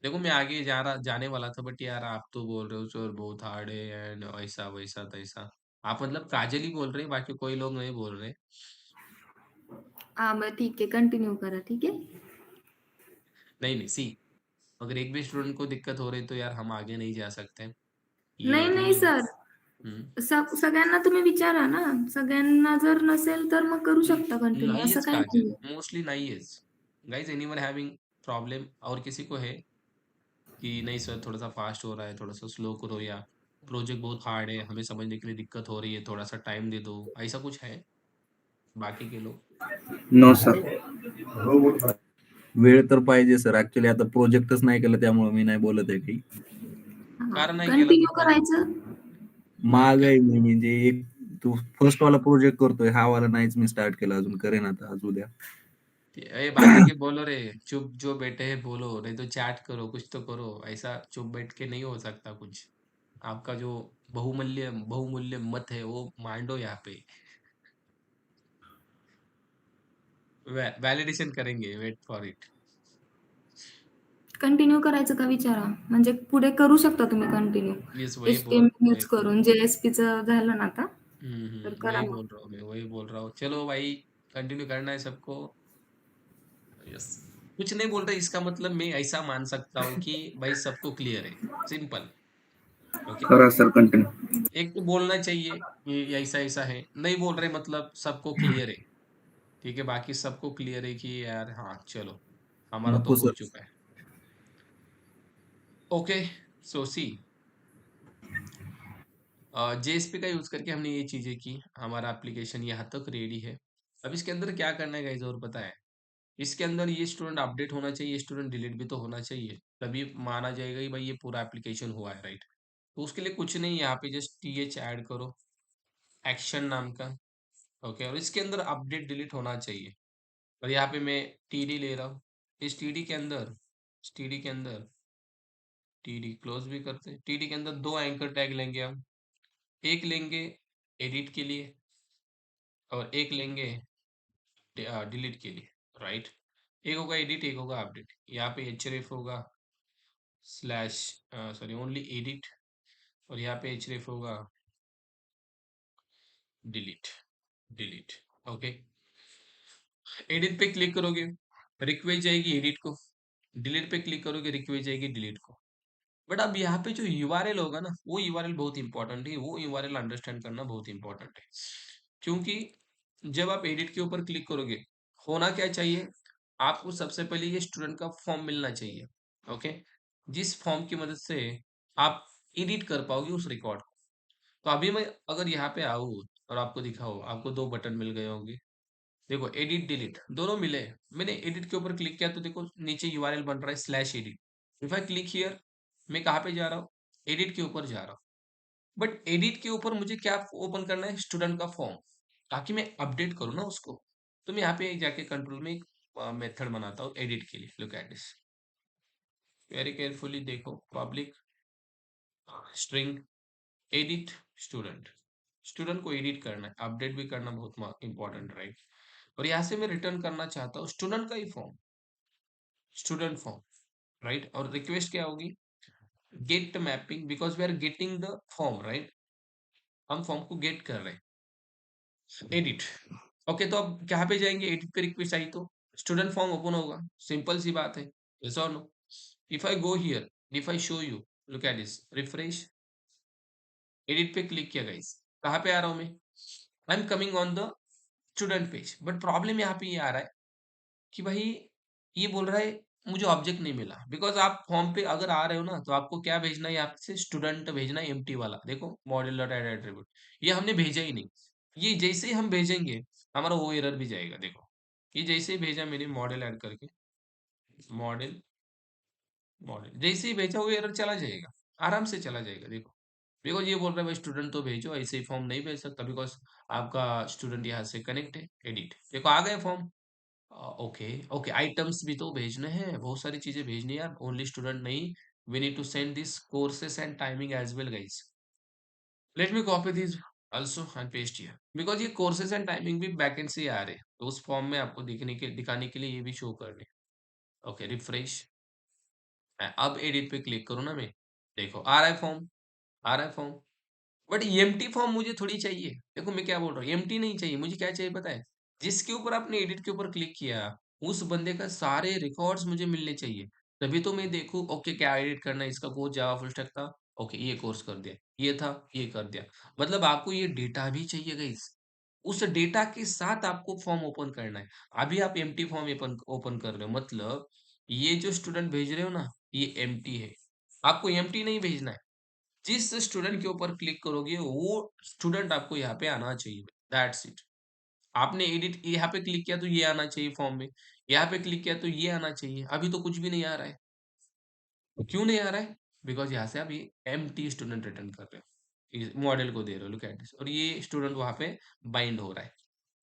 देखो मैं आगे जाने वाला था, बट यार आप तो बोल रहे हो सर बहुत हार्ड है एंड ऐसा वैसा तैसा। आप मतलब काजल ही बोल रहे हैं, बाकी कोई लोग नहीं बोल रहे। हाँ मग ठीक आहे, कंटिन्यू करा, ठीक आहे. नहीं नहीं, सी, अगर एक भी स्टूडेंट को दिक्कत हो रही तो यार हम आगे नहीं जा सकते। ये नाही नाही रूल है। सर, सगळ्यांना तुम्ही विचारा ना, सगळ्यांना जर नसेल तर मग करू शकता कंटिन्यू, असं नाहीच काही काजल, नाहीये. मोस्टली नाहीच। गाइज एनीवन हैविंग प्रॉब्लम, और किसी को है कि नहीं सर थोड़ा सा फास्ट हो रहा है, थोड़ा सा स्लो करो, या प्रोजेक्ट बहुत हार्ड है, हमें समझने के लिए दिक्कत हो रही है, थोड़ा सा टाइम दे दो, ऐसा कुछ है? बाकी के लोग? नो सर, वेळ तर पाहिजे सर. ऍक्च्युली आता प्रोजेक्टच नाही केलं त्यामुळे मी नाही बोलत आहे काही. कारण नाही केला तो कंटिन्यू प्रोजेक्ट? करायचं. माग आहे मी, म्हणजे एक तू फर्स्ट वाला प्रोजेक्ट करतोय, हा वाला नाहीच मी स्टार्ट केला अजून, करेन आता आज उद्या. ए बाकी के बोलो रे, चुप जो बैठे हैं बोलो, नहीं तो चैट करो, कुछ तो करो। ऐसा चुप बैठ के नहीं हो सकता कुछ। आपका जो बहुमूल्य बहुमूल्य मत है वो मांडो यहाँ पे। वैलिडेशन करेंगे, वेट फॉर इट। कंटिन्यू करायचं का विचारा, म्हणजे पुढे करू शकता तुम्ही कंटिन्यू. यस, वही बोल HTML वही यूज करून JSPचं झालं ना आता, तर करा वही मग. बोल रहा हूँ मैं, वही बोल रहा हूँ। चलो भाई, कंटिन्यू करना है सबको। यस, कुछ नहीं बोल रहे, इसका मतलब मैं ऐसा मान सकता हूँ कि भाई सबको क्लियर है, सिंपल। ओके, करा सर कंटिन्यू. एक तो बोलना चाहिए कि ऐसा ऐसा है, नहीं बोल रहे मतलब सबको क्लियर है। ठीक है, बाकी सबको क्लियर है कि यार हाँ चलो, हमारा तो नको हो सर. चुका है। ओके, सो सी, जेएसपी का यूज करके हमने ये चीजें की, हमारा एप्लीकेशन यहाँ तक रेडी है। अब इसके अंदर क्या करना है गाइस, और पता है? इसके अंदर ये स्टूडेंट अपडेट होना चाहिए, स्टूडेंट डिलीट भी तो होना चाहिए, तभी माना जाएगा कि भाई ये पूरा एप्लीकेशन हुआ है, राइट? तो उसके लिए कुछ नहीं, यहाँ पे जस्ट टीएच ऐड करो, एक्शन नाम का। ओके, और इसके अंदर अपडेट डिलीट होना चाहिए। और यहाँ पे मैं टीडी ले रहा हूँ। इस टीडी के अंदर टीडी क्लोज भी करते हैं। टीडी के अंदर 2 एंकर टैग लेंगे हम। एक लेंगे एडिट के लिए, और एक लेंगे डिलीट के लिए, राइट? एक होगा एडिट, एक होगा अपडेट। यहाँ पे href होगा स्लैश, सॉरी ओनली एडिट, और यहाँ पे href होगा डिलीट, डिलीट। ओके, एडिट पे क्लिक करोगे, रिक्वेस्ट जाएगी एडिट को, डिलीट पे क्लिक करोगे, रिक्वेस्ट जाएगी डिलीट को। बट अब यहाँ पे जो यूआरएल होगा ना, वो यूआरएल बहुत इंपॉर्टेंट है, वो यूआरएल अंडरस्टैंड करना बहुत इंपॉर्टेंट है। क्योंकि जब आप एडिट के ऊपर क्लिक करोगे, होना क्या चाहिए, आपको सबसे पहले ये स्टूडेंट का फॉर्म मिलना चाहिए, ओके, जिस फॉर्म की मदद से आप एडिट कर पाओगे उस रिकॉर्ड को। तो अभी मैं अगर यहाँ पे आऊँ और आपको दिखाऊँ, आपको दो बटन मिल गए होंगे, देखो एडिट डिलीट दोनों मिले। मैंने एडिट के ऊपर क्लिक किया तो देखो नीचे यूआरएल बन रहा है slash edit. If I click here, मैं कहाँ पे जा रहा हूँ, एडिट के ऊपर जा रहा हूँ। बट एडिट के ऊपर मुझे क्या ओपन करना है, स्टूडेंट का फॉर्म, ताकि मैं अपडेट करूँ ना उसको। तो मैं यहाँ पे जाके कंट्रोल में एक मेथड बनाता हूँ एडिट के लिए। Look at this very carefully, देखो public string edit student. Student को एडिट करना है, अपडेट भी करना बहुत इंपॉर्टेंट, राइट। और यहाँ से मैं रिटर्न करना चाहता हूँ स्टूडेंट का ही फॉर्म, स्टूडेंट फॉर्म, राइट। और रिक्वेस्ट क्या होगी, get mapping, because we are getting the form, right. हम फॉर्म को गेट कर रहे हैं। एडिट, ओके, तो अब कहाँ पे जाएंगे, एडिट पे रिक्वेस्ट आई तो स्टूडेंट फॉर्म ओपन होगा, सिंपल सी बात है, यस और no. If I go here, if I show you, look at this, refresh, edit पे क्लिक किया गाइस, कहाँ पे आ रहा हूँ मैं, I am coming on the student page. But problem यहाँ पे ये आ रहा है कि भाई ये बोल रहा है मुझे ऑब्जेक्ट नहीं मिला, बिकॉज आप फॉर्म पे अगर आ रहे हो ना तो आपको क्या भेजना है, आपसे स्टूडेंट भेजना है एम्प्टी वाला, देखो मॉडल डॉट एड एट्रीब्यूट, ये हमने भेजा ही नहीं। ये जैसे ही हम भेजेंगे हमारा वो एरर भी जाएगा, देखो ये जैसे ही भेजा मैंने मॉडल ऐड करके, मॉडल मॉडल जैसे ही भेजा वो एरर चला जाएगा, आराम से चला जाएगा। देखो बिकॉज ये बोल रहा है भाई स्टूडेंट तो भेजो, ऐसे ही फॉर्म नहीं भेज सकता बिकॉज आपका स्टूडेंट यहाँ से कनेक्ट है। एडिट, देखो आ गए फॉर्म। ओके ओके, आइटम्स भी तो भेजने हैं, बहुत सारी चीजें भेजनी है यार, ओनली स्टूडेंट नहीं। We need to send this courses and timing as well guys. Let me copy this also and paste here, because ये कोर्सेस एंड टाइमिंग भी बैकएंड से ही आ रहे हैं, तो उस फॉर्म में आपको दिखाने के लिए ये भी शो करने। ओके, रिफ्रेश, अब एडिट पे क्लिक करूँ ना मैं, देखो आ रहा है फॉर्म, आ रहा है फॉर्म। बट एम्प्टी फॉर्म मुझे थोड़ी चाहिए। देखो मैं क्या बोल रहा हूँ, एम्प्टी नहीं चाहिए मुझे, क्या चाहिए पता है, जिसके ऊपर आपने एडिट के ऊपर क्लिक किया उस बंदे का सारे रिकॉर्ड्स मुझे मिलने चाहिए। तभी तो मैं देखूँ ओके क्या एडिट करना है, इसका कोर्स जावा फुल स्टैक था, ओके ये कोर्स कर दिया, ये था ये कर दिया। मतलब आपको ये डेटा भी चाहिए गाइस, उस डेटा के साथ आपको फॉर्म ओपन करना है। अभी आप एम्प्टी फॉर्म ओपन ओपन कर रहे हो, मतलब ये जो स्टूडेंट भेज रहे हो ना ये एम्प्टी है, आपको एम्प्टी नहीं भेजना है। जिस स्टूडेंट के ऊपर क्लिक करोगे वो स्टूडेंट आपको यहाँ पे आना चाहिए, दैट्स इट। आपने एडिट यहाँ पे क्लिक किया तो ये आना चाहिए फॉर्म में, यहाँ पे क्लिक किया तो ये आना चाहिए, अभी तो कुछ भी नहीं आ रहा है। तो क्यों नहीं आ रहा है, बिकॉज यहाँ से आप ये एम्प्टी स्टूडेंट रिटर्न कर रहे हो, मॉडल को दे रहे हो, लुक एट दिस, और ये स्टूडेंट वहां पे बाइंड हो रहा है।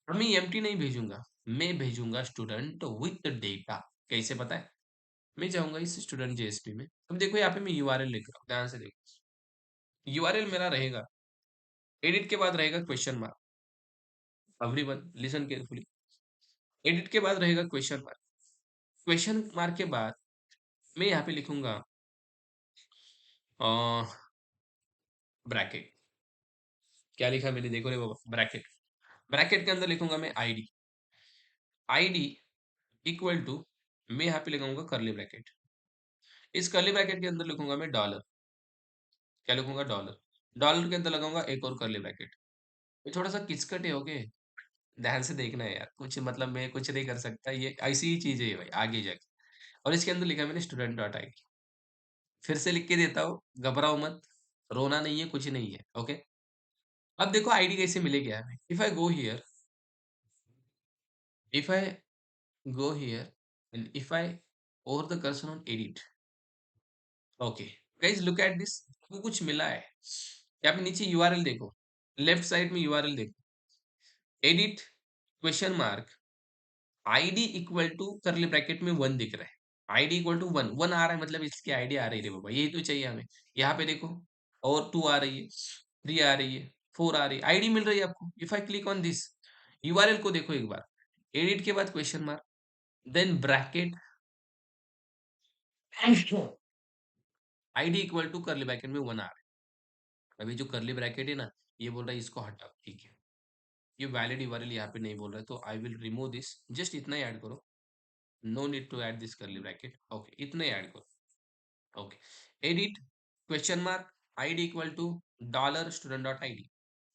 अब मैं एम्प्टी नहीं भेजूंगा, मैं भेजूंगा स्टूडेंट विथ डेटा। कैसे पता है, मैं जाऊंगा इस स्टूडेंट जेएसपी में, अब देखो यहाँ पे मैं यूआरएल लिख रहा हूँ, ध्यान से देखो, यूआरएल मेरा रहेगा, एडिट के बाद रहेगा question mark, everyone listen carefully, edit के बाद रहेगा क्वेश्चन मार्क, क्वेश्चन मार्क के बाद मैं यहाँ पे लिखूंगा ब्रैकेट, क्या लिखा मैंने देखो रे बाबा, ब्रैकेट, ब्रैकेट के अंदर लिखूंगा मैं आईडी, आईडी इक्वल टू, मैं यहाँ पे लिखूंगा करली ब्रैकेट, इस करली ब्रैकेट के अंदर लिखूंगा मैं डॉलर, क्या लिखूंगा डॉलर, डॉलर के अंदर लगाऊंगा एक और करली ब्रैकेट। ये थोड़ा सा किचकट है, ओके, ध्यान से देखना है यार, कुछ मतलब मैं कुछ नहीं कर सकता, ये ऐसी ही चीज है भाई आगे जाके। और इसके अंदर लिखा मैंने स्टूडेंट डॉट आई, फिर से लिख के देता हूँ, घबराओ मत, रोना नहीं है, कुछ नहीं है, ओके। अब देखो आईडी कैसे मिलेगी हमें, if I go here, if I go here and if I over the cursor on edit, okay guys look at this, वो कुछ मिला है। यहाँ पे नीचे यूआरएल देखो, लेफ्ट साइड में यूआरएल देखो, edit question mark ID equal to curly bracket में 1 दिख रहा है, आईडी इक्वल टू 1, 1 आ रहा है मतलब इसकी आईडी आ रही है रे बाबा, यही तो चाहिए हमें। यहाँ पे देखो और 2 आ रही है, 3 आ रही है, 4 आ रही है, आईडी मिल रही है आपको। If I click on this URL को देखो एक बार, एडिट के बाद question mark then bracket ID equal to curly bracket में 1 आ रहा है। अभी जो करली ब्रैकेट है ना ये बोल रहा है इसको हटाओ, ठीक है, ये वैलिड यूआरएल यहाँ पे नहीं बोल रहा है, तो I will remove this, just इतना ही ऐड करो, no need to add this curly bracket, okay इतना ही ऐड करो, okay, edit question mark id equal to dollar student dot id,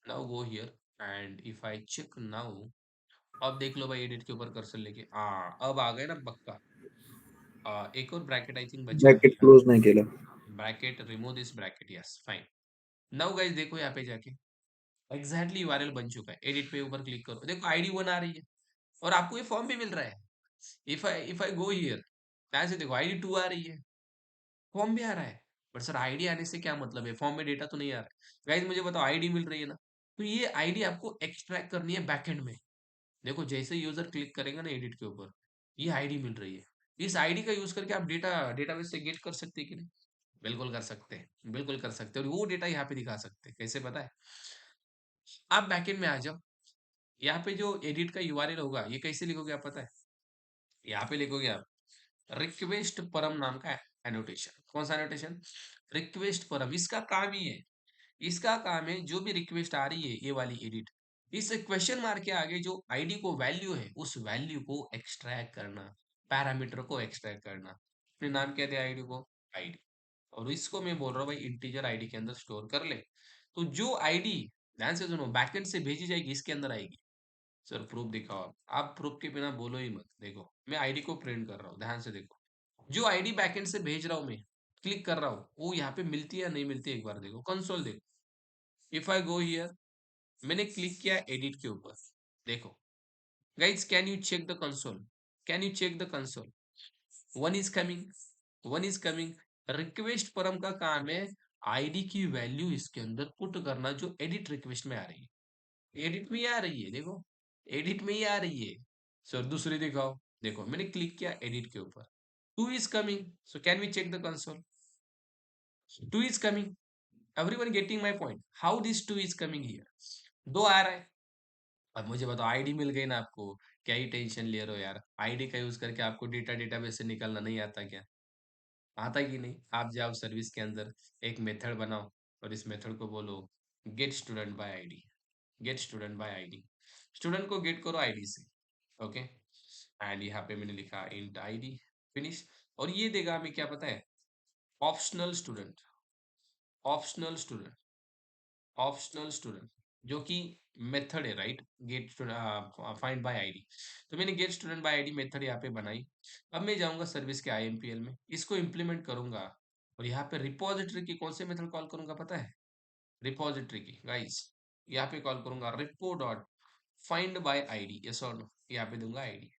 now go here and if I check now अब देख लो भाई edit के ऊपर कर्सर लेके, हाँ अब आ गए ना पक्का। एक और ब्रैकेट आई थिंक बचा है, ब्रॅकेट क्लोज नाही केलं. Bracket, remove this bracket, yes fine. Now guys देखो यहाँ पे जाके एग्जैक्टली यूआरएल बन चुका है। एडिट पे ऊपर क्लिक करो, देखो आईडी 1 आ रही है और आपको ये फॉर्म भी मिल रहा है। इफ आई गो हियर, यहाँ से देखो आईडी 2 आ रही है, फॉर्म भी आ रहा है। बट सर आईडी आने से क्या मतलब है, फॉर्म में डेटा तो नहीं आ रहा है। गाइस मुझे बताओ, आईडी मिल रही है ना, तो ये आईडी आपको एक्सट्रैक्ट करनी है बैकएंड में। देखो जैसे यूजर क्लिक करेगा ना एडिट के ऊपर, ये आईडी मिल रही है। इस आईडी का यूज करके आप डेटाबेस से गेट कर सकते हैं कि नहीं? बिल्कुल कर सकते हैं, बिल्कुल कर सकते हैं, और वो डेटा यहाँ पे दिखा सकते हैं। कैसे पता है? आप बैकएंड में आ जाओ, यहाँ पे जो एडिट का यूआरएल होगा ये कैसे लिखोगे आप पता है? यहाँ पे लिखोगे आप रिक्वेस्ट परम नाम का एनोटेशन। कौन सा एनोटेशन? रिक्वेस्ट परम। इसका काम ही है, इसका काम है जो भी रिक्वेस्ट आ रही है ये वाली एडिट, इस क्वेश्चन मार्क के आगे जो आईडी को वैल्यू है उस वैल्यू को एक्सट्रैक्ट करना, पैरामीटर को एक्सट्रैक्ट करना। अपने नाम क्या दिया आईडी को? आईडी। और इसको मैं बोल रहा हूँ भाई इंटीजर आईडी के अंदर स्टोर कर ले। तो जो आईडी, ध्यान से सुनो, बैकएंड से भेजी जाएगी इसके अंदर आएगी। सर प्रूफ दिखाओ आप प्रूफ के बिना बोलो ही मत। देखो मैं आईडी को प्रिंट कर रहा हूँ, ध्यान से देखो, जो आईडी बैकएंड से भेज रहा हूँ मैं, क्लिक कर रहा हूँ, वो यहाँ पे मिलती है या नहीं मिलती है एक बार देखो, कंसोल देखो। इफ आई गो हियर, मैंने क्लिक किया एडिट के ऊपर, देखो guys can you check the console, can you check the console? One is coming, one is coming. Request param का काम है आईडी की वैल्यू इसके अंदर पुट करना जो एडिट रिक्वेस्ट में आ रही है। एडिट में ही आ रही है, देखो एडिट में ही आ रही है। सर दूसरी दिखाओ, देखो मैंने क्लिक किया एडिट के ऊपर, two is coming, so can we check the console? Two is coming, everyone getting my point? How this two is coming here? दो आ रहा है। अब मुझे बताओ आईडी मिल गई ना आपको, क्या ही टेंशन ले रहे हो यार? आईडी का यूज करके आपको डेटाबेस से निकालना नहीं आता क्या? आता कि नहीं? आप जाओ सर्विस के अंदर, एक मेथड बनाओ और इस मेथड को बोलो get student by ID, get student by ID. Student को गेट करो आईडी से, ओके। एंड यहाँ पे मैंने लिखा इंट आईडी, फिनिश। और ये देगा हमें क्या पता है? Optional student, optional student, optional student, जो कि मेथड है, right? Get find by ID. तो मैंने get student by ID method यहाँ पे बनाई। अब मैं जाऊंगा सर्विस के आईएमपीएल में, इसको इम्प्लीमेंट करूंगा और यहाँ पे रिपोजिटरी की कौन से मेथड कॉल करूंगा पता है? रिपोजिटरी की गाइस, यहाँ पे कॉल करूंगा repo dot find by ID, yes और नो? यहाँ पे दूंगा आईडी,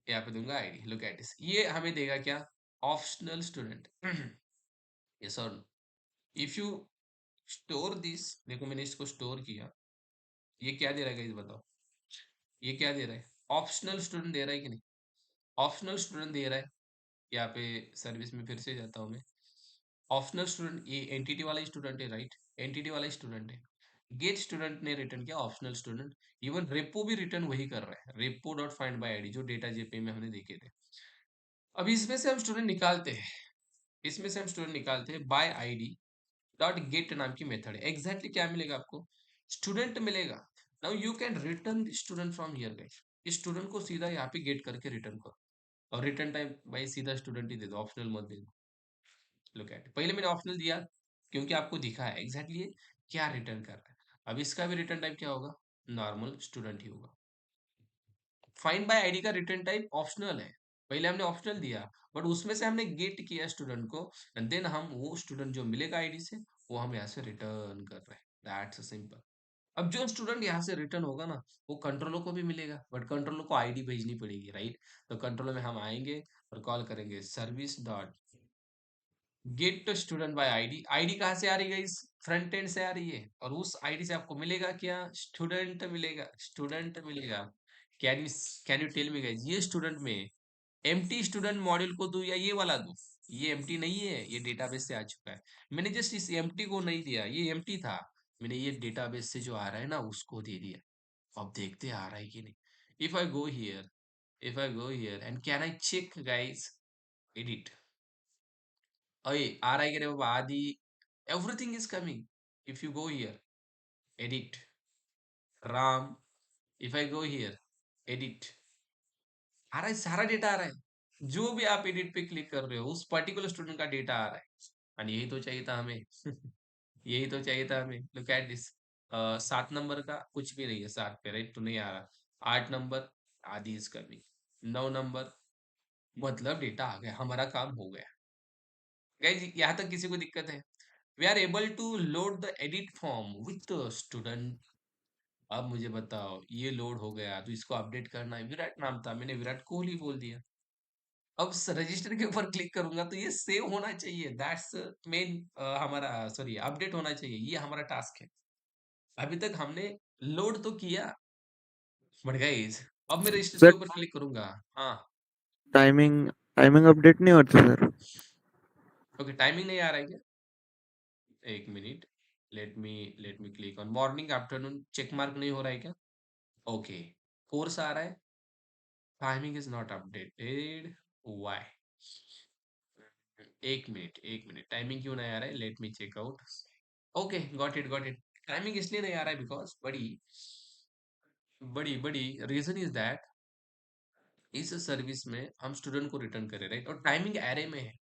यहाँ पे दूंगा आईडी। लुक एट दिस, ये हमें देगा क्या? ऑप्शनल स्टूडेंट, यस और no? If you store this, देखो मैंने इसको स्टोर किया, ये क्या दे रहा है गाइस बताओ? ये क्या दे रहा है? ऑप्शनल स्टूडेंट दे रहा है कि नहीं? ऑप्शनल स्टूडेंट दे रहा है। यहाँ पे सर्विस में फिर से जाता हूँ मैं। ऑप्शनल स्टूडेंट, ये एंटिटी वाला स्टूडेंट है, राइट? एंटिटी वाला स्टूडेंट है। गेट स्टूडेंट ने रिटर्न किया ऑप्शनल स्टूडेंट। इवन रेपो भी रिटर्न वही कर रहा है, repo dot find by ID, जो डेटा जेपी में हमने देखे थे। अब इसमें से हम स्टूडेंट निकालते हैं, इसमें से हम स्टूडेंट निकालते हैं बाय आईडी डॉट गेट नाम की मेथड है। एग्जैक्टली क्या मिलेगा आपको? स्टूडेंट मिलेगा। Now you can return student from here guys. इस स्टूडेंट को सीधा यहाँ पे गेट करके रिटर्न करो, और रिटर्न टाइप भाई सीधा स्टूडेंट ही दे दो, ऑप्शनल मत दे दो। लुक एट, पहले मैंने ऑप्शनल दिया क्योंकि आपको दिखा है एग्जैक्टली क्या रिटर्न कर रहा है। अब इसका भी रिटर्न टाइप क्या होगा? नॉर्मल स्टूडेंट ही होगा। फाइंड बाय आईडी का रिटर्न टाइप ऑप्शनल है, पहले हमने ऑप्शनल दिया, बट उसमें से हमने गेट किया स्टूडेंट को, एंड देन हम वो स्टूडेंट जो मिलेगा आईडी से वो हम यहाँ से रिटर्न कर रहे हैं। That's simple. अब जो स्टूडेंट यहाँ से रिटर्न होगा ना, वो कंट्रोलर को भी मिलेगा, बट कंट्रोलर को आईडी भेजनी पड़ेगी, राइट? तो कंट्रोलर में हम आएंगे और कॉल करेंगे service dot gate student by ID. ID कहाँ से आ रही है? इस फ्रंट एंड से आ रही है, और उस आईडी से आपको मिलेगा क्या? स्टूडेंट मिलेगा, स्टूडेंट मिलेगा। Can you can you tell me guys, ये स्टूडेंट में एम्प्टी स्टूडेंट मॉड्यूल को दूं या ये वाला दूं? ये एम्प्टी नहीं है, ये डेटाबेस से आ चुका है। मैंने जस्ट इस एम्प्टी को नहीं दिया, ये एम्प्टी था, मैंने ये डेटाबेस से जो आ रहा है ना उसको दे दिया। अब देखते आ रहा है कि नहीं। If I go here, if I go here and can I check guys edit? अरे आ रहा है कि नहीं बाबा? आदि everything is coming. If you go here edit Ram, if I go here edit, आ रहा है, सारा डेटा आ रहा है। जो भी आप एडिट पे क्लिक कर रहे हो उस पर्टिकुलर स्टूडेंट का डेटा आ रहा है। और यही तो चाहिए था हमें यही तो चाहिए था हमें। लुक एट दिस, 7 नंबर का कुछ भी नहीं है 7 पे, राइट? तो नहीं आ रहा। 8 नंबर आदि इज कमिंग 9 नंबर, मतलब डेटा आ गया, हमारा काम हो गया। गाइस यहाँ तक किसी को दिक्कत है? We are able to load the edit form with student. अब मुझे बताओ, ये लोड हो गया तो इसको अपडेट करना है। विराट नाम था, मैंने विराट कोहली बोल दिया। अब रजिस्टर के ऊपर क्लिक करूंगा तो ये सेव होना चाहिए, दैट्स मेन। हमारा सॉरी अपडेट होना चाहिए, ये हमारा टास्क है। अभी तक हमने लोड तो किया, बट गाइस अब मैं रजिस्टर के सर ऊपर क्लिक करूंगा। हाँ, टाइमिंग टाइमिंग अपडेट नहीं होती सर। ओके, टाइमिंग नहीं आ रहा है क्या? एक minute, let me click on morning afternoon, check mark नहीं हो रहा है क्या? ओके, कोर्स आ रहा है, timing is not updated, why? एक मिनट, टाइमिंग क्यों नहीं आ रहा है? Let me check out. Okay, got it. Timing इसलिए नहीं आ रहा है बिकॉज बड़ी बड़ी बड़ी रीजन इज दैट इस सर्विस में हम स्टूडेंट को रिटर्न करें, राइट? और टाइमिंग एरे में है,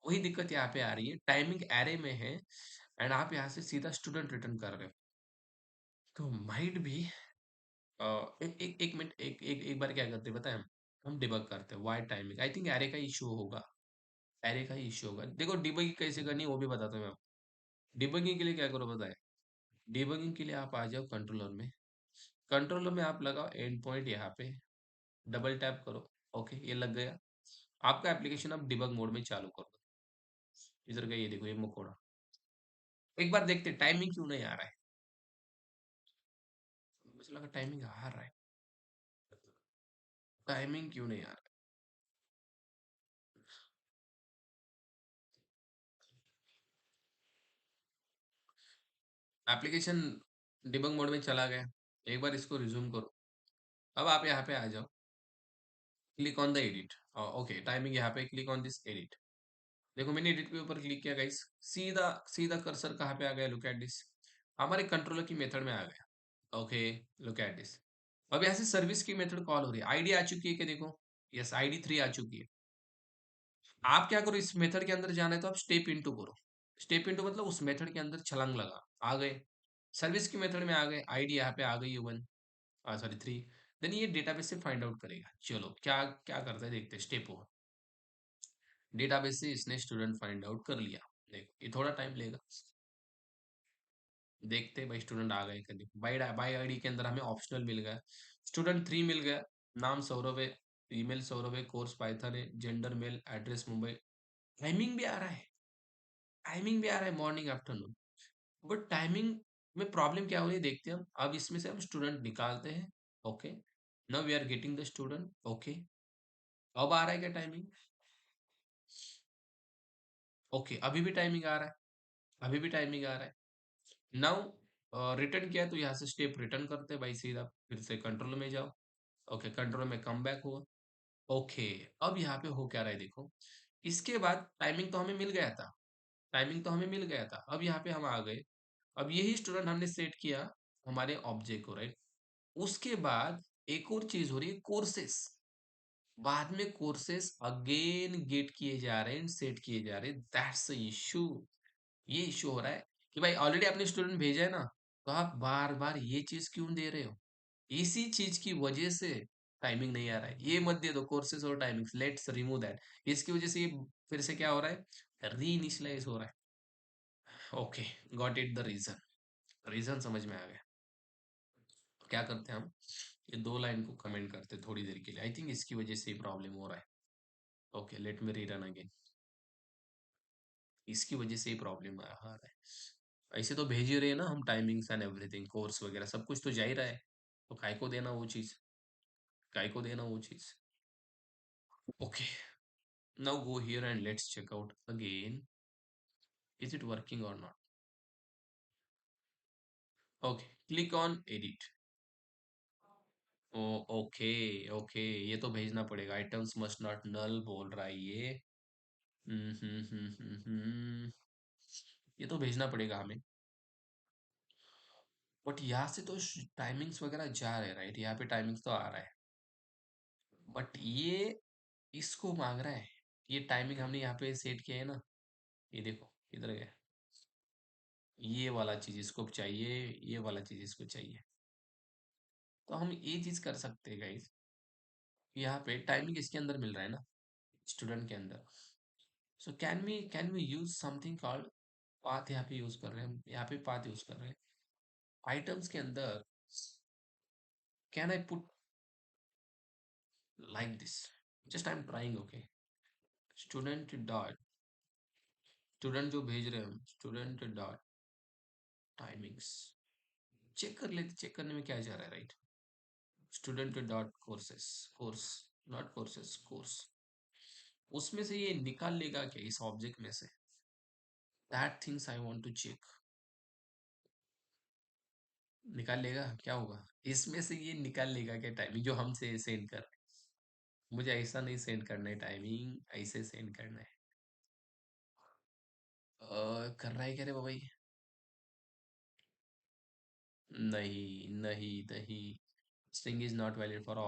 वही दिक्कत यहाँ पे आ रही है। टाइमिंग एरे में है एंड आप यहाँ से सीधा स्टूडेंट रिटर्न कर रहे हो, तो माइट भी एक मिनट, एक बार क्या करते हैं बताएं, हम डिबग करते हैं why timing. I think array का इशू होगा, एरे का ही इशू होगा। देखो डिबगिंग कैसे करनी है वो भी बताता हूँ मैं आपको। डिबगिंग के लिए क्या करो बताए, डिबगिंग के लिए आप आ जाओ कंट्रोलर में, कंट्रोलर में आप लगाओ एंड पॉइंट, यहाँ पे डबल टैप करो। ओके, ये लग गया आपका एप्लीकेशन। अब डिबग मोड में चालू कर दो। इधर का ये देखो, ये मकोड़ा। एक बार देखते टाइमिंग क्यों नहीं आ रहा है। मुझे लगा टाइमिंग आ रहा है, टाइमिंग क्यों नहीं आ रहा है। एप्लीकेशन डिबग मोड में चला गया, एक बार इसको रिज्यूम करो। अब आप यहाँ पे आ जाओ, click on the edit. Okay, timing यहाँ पे, क्लिक ऑन दिस एडिट। देखो मैंने एडिट के ऊपर क्लिक किया गाइस, सीधा सीधा कर्सर कहाँ पे आ गया? लुक एट दिस, हमारे कंट्रोलर की मेथड में आ गया। Okay, look at this. अब यहाँ से सर्विस की मेथड कॉल हो रही है, आईडी आ चुकी है क्या? देखो, यस, आईडी 3 आ चुकी है। आप क्या करो, इस मेथड के अंदर जाना है तो आप स्टेप इनटू करो। स्टेप इनटू मतलब उस मेथड के अंदर छलांग लगा, आ गए सर्विस की मेथड में, आ गए। आईडी यहाँ पे आ गई है 1, सॉरी 3। देन ये डेटाबेस से फाइंड आउट करेगा। चलो क्या क्या करता है देखते हैं। स्टेप 1, डेटाबेस से इसने स्टूडेंट फाइंड आउट कर लिया। देखो ये थोड़ा टाइम लेगा, देखते हैं भाई स्टूडेंट आ गए कभी। बाई आईडी के अंदर हमें ऑप्शनल मिल गया, स्टूडेंट 3 मिल गया। नाम सौरभ है, ईमेल सौरभ है, कोर्स पाइथन है, gender male, address Mumbai. Timing भी आ रहा है, टाइमिंग भी आ रहा है मॉर्निंग आफ्टरनून। बट टाइमिंग में प्रॉब्लम क्या हो रही है देखते हैं हम। अब इसमें से हम स्टूडेंट निकालते हैं। Okay, now we are getting the student. Okay, अब आ रहा है क्या टाइमिंग? ओके, अभी भी टाइमिंग आ रहा है, अभी भी टाइमिंग आ रहा है। नाउ रिटर्न किया है तो यहाँ से स्टेप रिटर्न करते हैं भाई, सीधा फिर से कंट्रोल में जाओ। ओके, कंट्रोल में कम बैक हुआ। ओके, अब यहाँ पे हो क्या रहा है देखो, इसके बाद टाइमिंग तो हमें मिल गया था, टाइमिंग तो हमें मिल गया था। अब यहाँ पे हम आ गए, अब यही स्टूडेंट हमने सेट किया हमारे ऑब्जेक्ट को, राइट? उसके बाद एक और चीज हो रही है, कोर्सेस। बाद में कोर्सेस अगेन गेट किए जा रहे हैं, सेट किए जा रहे हैं, दैट्स द इशू। ये इशू हो रहा है कि भाई ऑलरेडी आपने स्टूडेंट भेजा है ना, तो आप बार बार ये चीज क्यों दे रहे हो? इसी चीज की वजह से टाइमिंग नहीं आ रहा है। ये मत दे दो कोर्सेज और टाइमिंग्स, लेट्स रिमूव दैट। इसकी वजह से ये फिर से क्या हो रहा है, री इनिशियलाइज हो रहा है। Okay, got it, the reason, reason समझ में आ गया। क्या करते हैं हम, ये 2 लाइन को कमेंट करते हैं थोड़ी देर के लिए। आई थिंक इसकी वजह से ही प्रॉब्लम हो रहा है। Okay, let me rerun again. इसकी वजह से ही प्रॉब्लम आ रहा है। ऐसे तो भेज ही रहे हैं ना हम, टाइमिंग्स एंड एवरीथिंग, कोर्स वगैरह सब कुछ तो जा ही रहा है, तो काय को देना वो चीज, काय को देना वो चीज। Okay, now go here and let's check out again, is it working और not? Okay, click on edit. Oh, okay, okay, ये तो भेजना पड़ेगा, आइटम्स मस्ट नॉट नल बोल रहा है ये। हम्म। ये तो भेजना पड़ेगा हमें, बट यहाँ से तो टाइमिंग्स वगैरह जा रहे हैं, राइट? यहाँ पे टाइमिंग्स तो आ रहा है, बट ये इसको मांग रहा है। ये टाइमिंग हमने यहाँ पे सेट किया है ना, ये देखो इधर गया, ये वाला चीज इसको चाहिए, ये वाला चीज इसको चाहिए। तो हम ये चीज कर सकते हैं गाइस, यहाँ पे टाइमिंग इसके अंदर मिल रहा है ना, स्टूडेंट के अंदर। So can we use something called path, यहाँ पे यूज कर रहे हैं हम, यहाँ पे पाथ यूज कर रहे हैं आइटम्स के अंदर। Can I put like this, just I am trying, okay. Student dot, student जो भेज रहे हैं हम, स्टूडेंट डॉट टाइमिंग्स, चेक कर लेते, चेक करने में क्या जा रहा है, right. Student dot courses, course not courses, course, उसमें से ये निकाल लेगा क्या इस ऑब्जेक्ट में से, that things I want to check. निकाल लेगा, क्या होगा इसमें से, ये निकाल लेगा क्या टाइमिंग जो हमसे सेंड कर रहे हैं। मुझे ऐसा नहीं सेंड करना है टाइमिंग, ऐसे सेंड करना है। कर रहा है क्या रे बाबा ये? नहीं नहीं नहीं, string is not valid for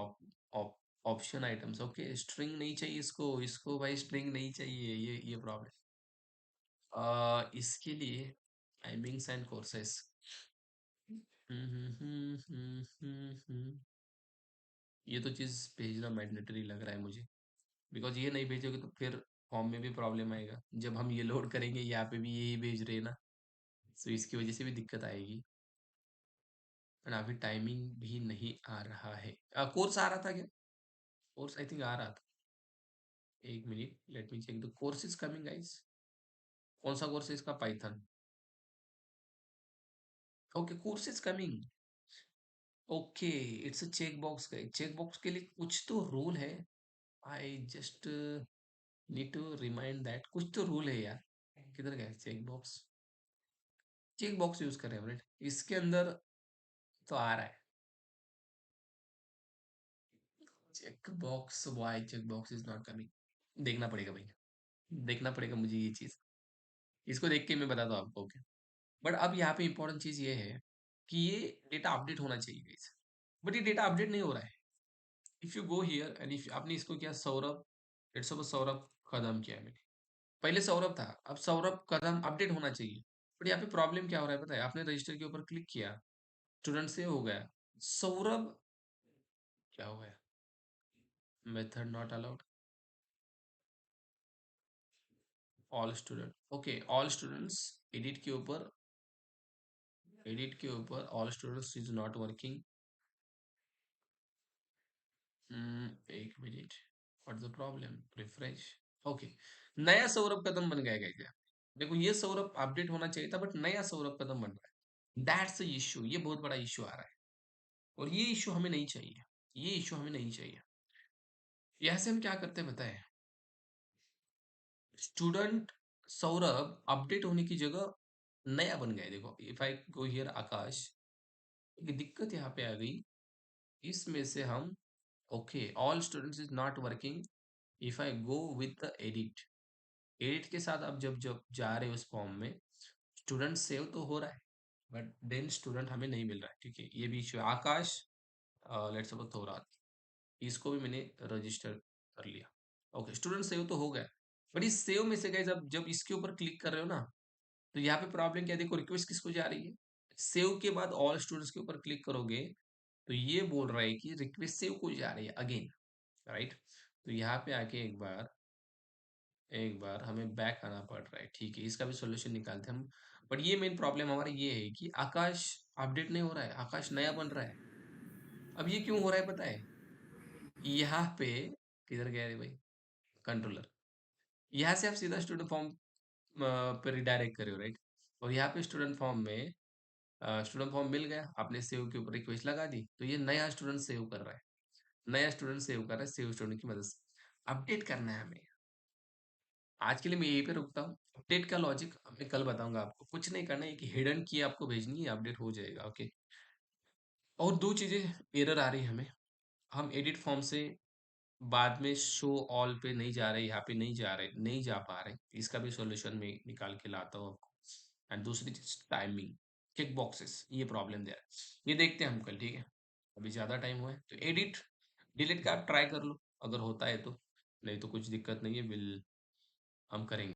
option items, okay. String नहीं चाहिए इसको, इसको भाई स्ट्रिंग नहीं चाहिए, ये प्रॉब्लम। इसके लिए टाइमिंग्स एंड कोर्सेस, ये तो चीज भेजना मैंडेटरी लग रहा है मुझे, बिकॉज ये नहीं भेजोगे तो फिर फॉर्म में भी प्रॉब्लम आएगा, जब हम ये लोड करेंगे यहाँ पे भी यही भेज रहे हैं ना, तो इसकी वजह से भी दिक्कत आएगी। पर अभी टाइमिंग भी नहीं आ रहा है। कोर्स आ रहा था क्या? कोर्स आई थिंक आ रहा था, एक minute, let me check the course is coming guys. कौन सा कोर्स है इसका? Python, okay, course is coming, okay. It's a check box का, चेक बॉक्स के लिए कुछ तो रूल है, I just need to remind that, कुछ तो रूल है यार। किधर गया check box? Check box use कर रहे हैं हम, right? इसके अंदर तो आ रहा है check box, why check box is not coming. देखना पड़ेगा भाई, देखना पड़ेगा मुझे ये चीज, इसको देख के मैं बताता हूँ आपको, ओके। बट अब यहाँ पे इंपॉर्टेंट चीज ये है कि ये डेटा अपडेट होना चाहिए guys, बट ये डेटा अपडेट नहीं हो रहा है। If you go here and if आपने इसको किया सौरभ, लेट्स सपोज सौरभ कदम किया है मैंने, पहले सौरभ था, अब सौरभ कदम अपडेट होना चाहिए। बट यहाँ पे प्रॉब्लम क्या हो रहा है पता है, आपने रजिस्टर के ऊपर क्लिक किया, स्टूडेंट से हो गया, सौरभ क्या हो गया, method not allowed, all student, okay, all students, edit के ऊपर, एडिट के ऊपर all students is not working. एक minute, what's the problem, refresh, okay. नया सौरभ कदम बन गया क्या? देखो ये सौरभ अपडेट होना चाहिए था, बट नया सौरभ कदम बन रहा है, दैट्स द इश्यू, ये बहुत बड़ा इश्यू आ रहा है, और ये इश्यू हमें नहीं चाहिए, ये इश्यू हमें नहीं चाहिए। यहाँ से हम क्या करते हैं बताएं, स्टूडेंट सौरभ अपडेट होने की जगह नया बन गया है। देखो इफ आई गो हियर आकाश, एक दिक्कत यहाँ पे आ गई, इसमें से हम, okay, all students is not working, if I go with the edit, edit के साथ आप जब जब जा रहे हो उस फॉर्म में, स्टूडेंट सेव तो हो रहा है, बट देन स्टूडेंट हमें नहीं मिल रहा है, ठीक है, ये भी इश्यू है। आकाश, लेट्स सपोज थोरात, इसको भी मैंने रजिस्टर कर लिया, ओके, स्टूडेंट सेव तो हो गया, बट इस सेव में से गाइस, अब जब इसके ऊपर क्लिक कर रहे हो ना, तो यहाँ पे प्रॉब्लम क्या है, देखो रिक्वेस्ट किसको जा रही है, सेव के बाद ऑल स्टूडेंट्स के ऊपर क्लिक करोगे तो ये बोल रहा है कि रिक्वेस्ट सेव को जा रही है अगेन, राइट। तो यहाँ पे आके एक बार हमें बैक आना पड़ रहा है, ठीक है, इसका भी सोल्यूशन निकालते हैं हम। बट ये मेन प्रॉब्लम हमारा ये है कि आकाश अपडेट नहीं हो रहा है, आकाश नया बन रहा है। अब ये क्यों हो रहा है पता है, यहाँ पे किधर गया रे भाई कंट्रोलर, यहाँ से आप सीधा स्टूडेंट फॉर्म पे रिडायरेक्ट करे हो, राइट। और यहाँ पे स्टूडेंट फॉर्म में स्टूडेंट फॉर्म मिल गया, आपने सेव के ऊपर रिक्वेस्ट लगा दी, तो ये नया स्टूडेंट सेव कर रहा है, नया स्टूडेंट सेव कर रहा है, सेव स्टूडेंट की मदद से अपडेट करना है हमें। आज के लिए मैं यहीं पे रुकता हूँ, अपडेट का लॉजिक मैं कल बताऊंगा आपको, कुछ नहीं करना है, एक हिडन की आपको भेजनी है, अपडेट हो जाएगा, ओके। और दो चीजें एरर आ रही है हमें, हम एडिट फॉर्म से बाद में शो ऑल पे नहीं जा रहे, यहाँ पे नहीं जा रहे, नहीं जा पा रहे, इसका भी सॉल्यूशन मैं निकाल के लाता हूँ आपको। एंड दूसरी चीज टाइमिंग, चेक बॉक्सेस, ये प्रॉब्लम दे रहा है, ये देखते हैं हम कल, ठीक है। अभी ज्यादा टाइम हुआ है, तो एडिट डिलीट का आप ट्राई कर लो, अगर होता है तो, नहीं तो कुछ दिक्कत नहीं है, विल हम करेंगे।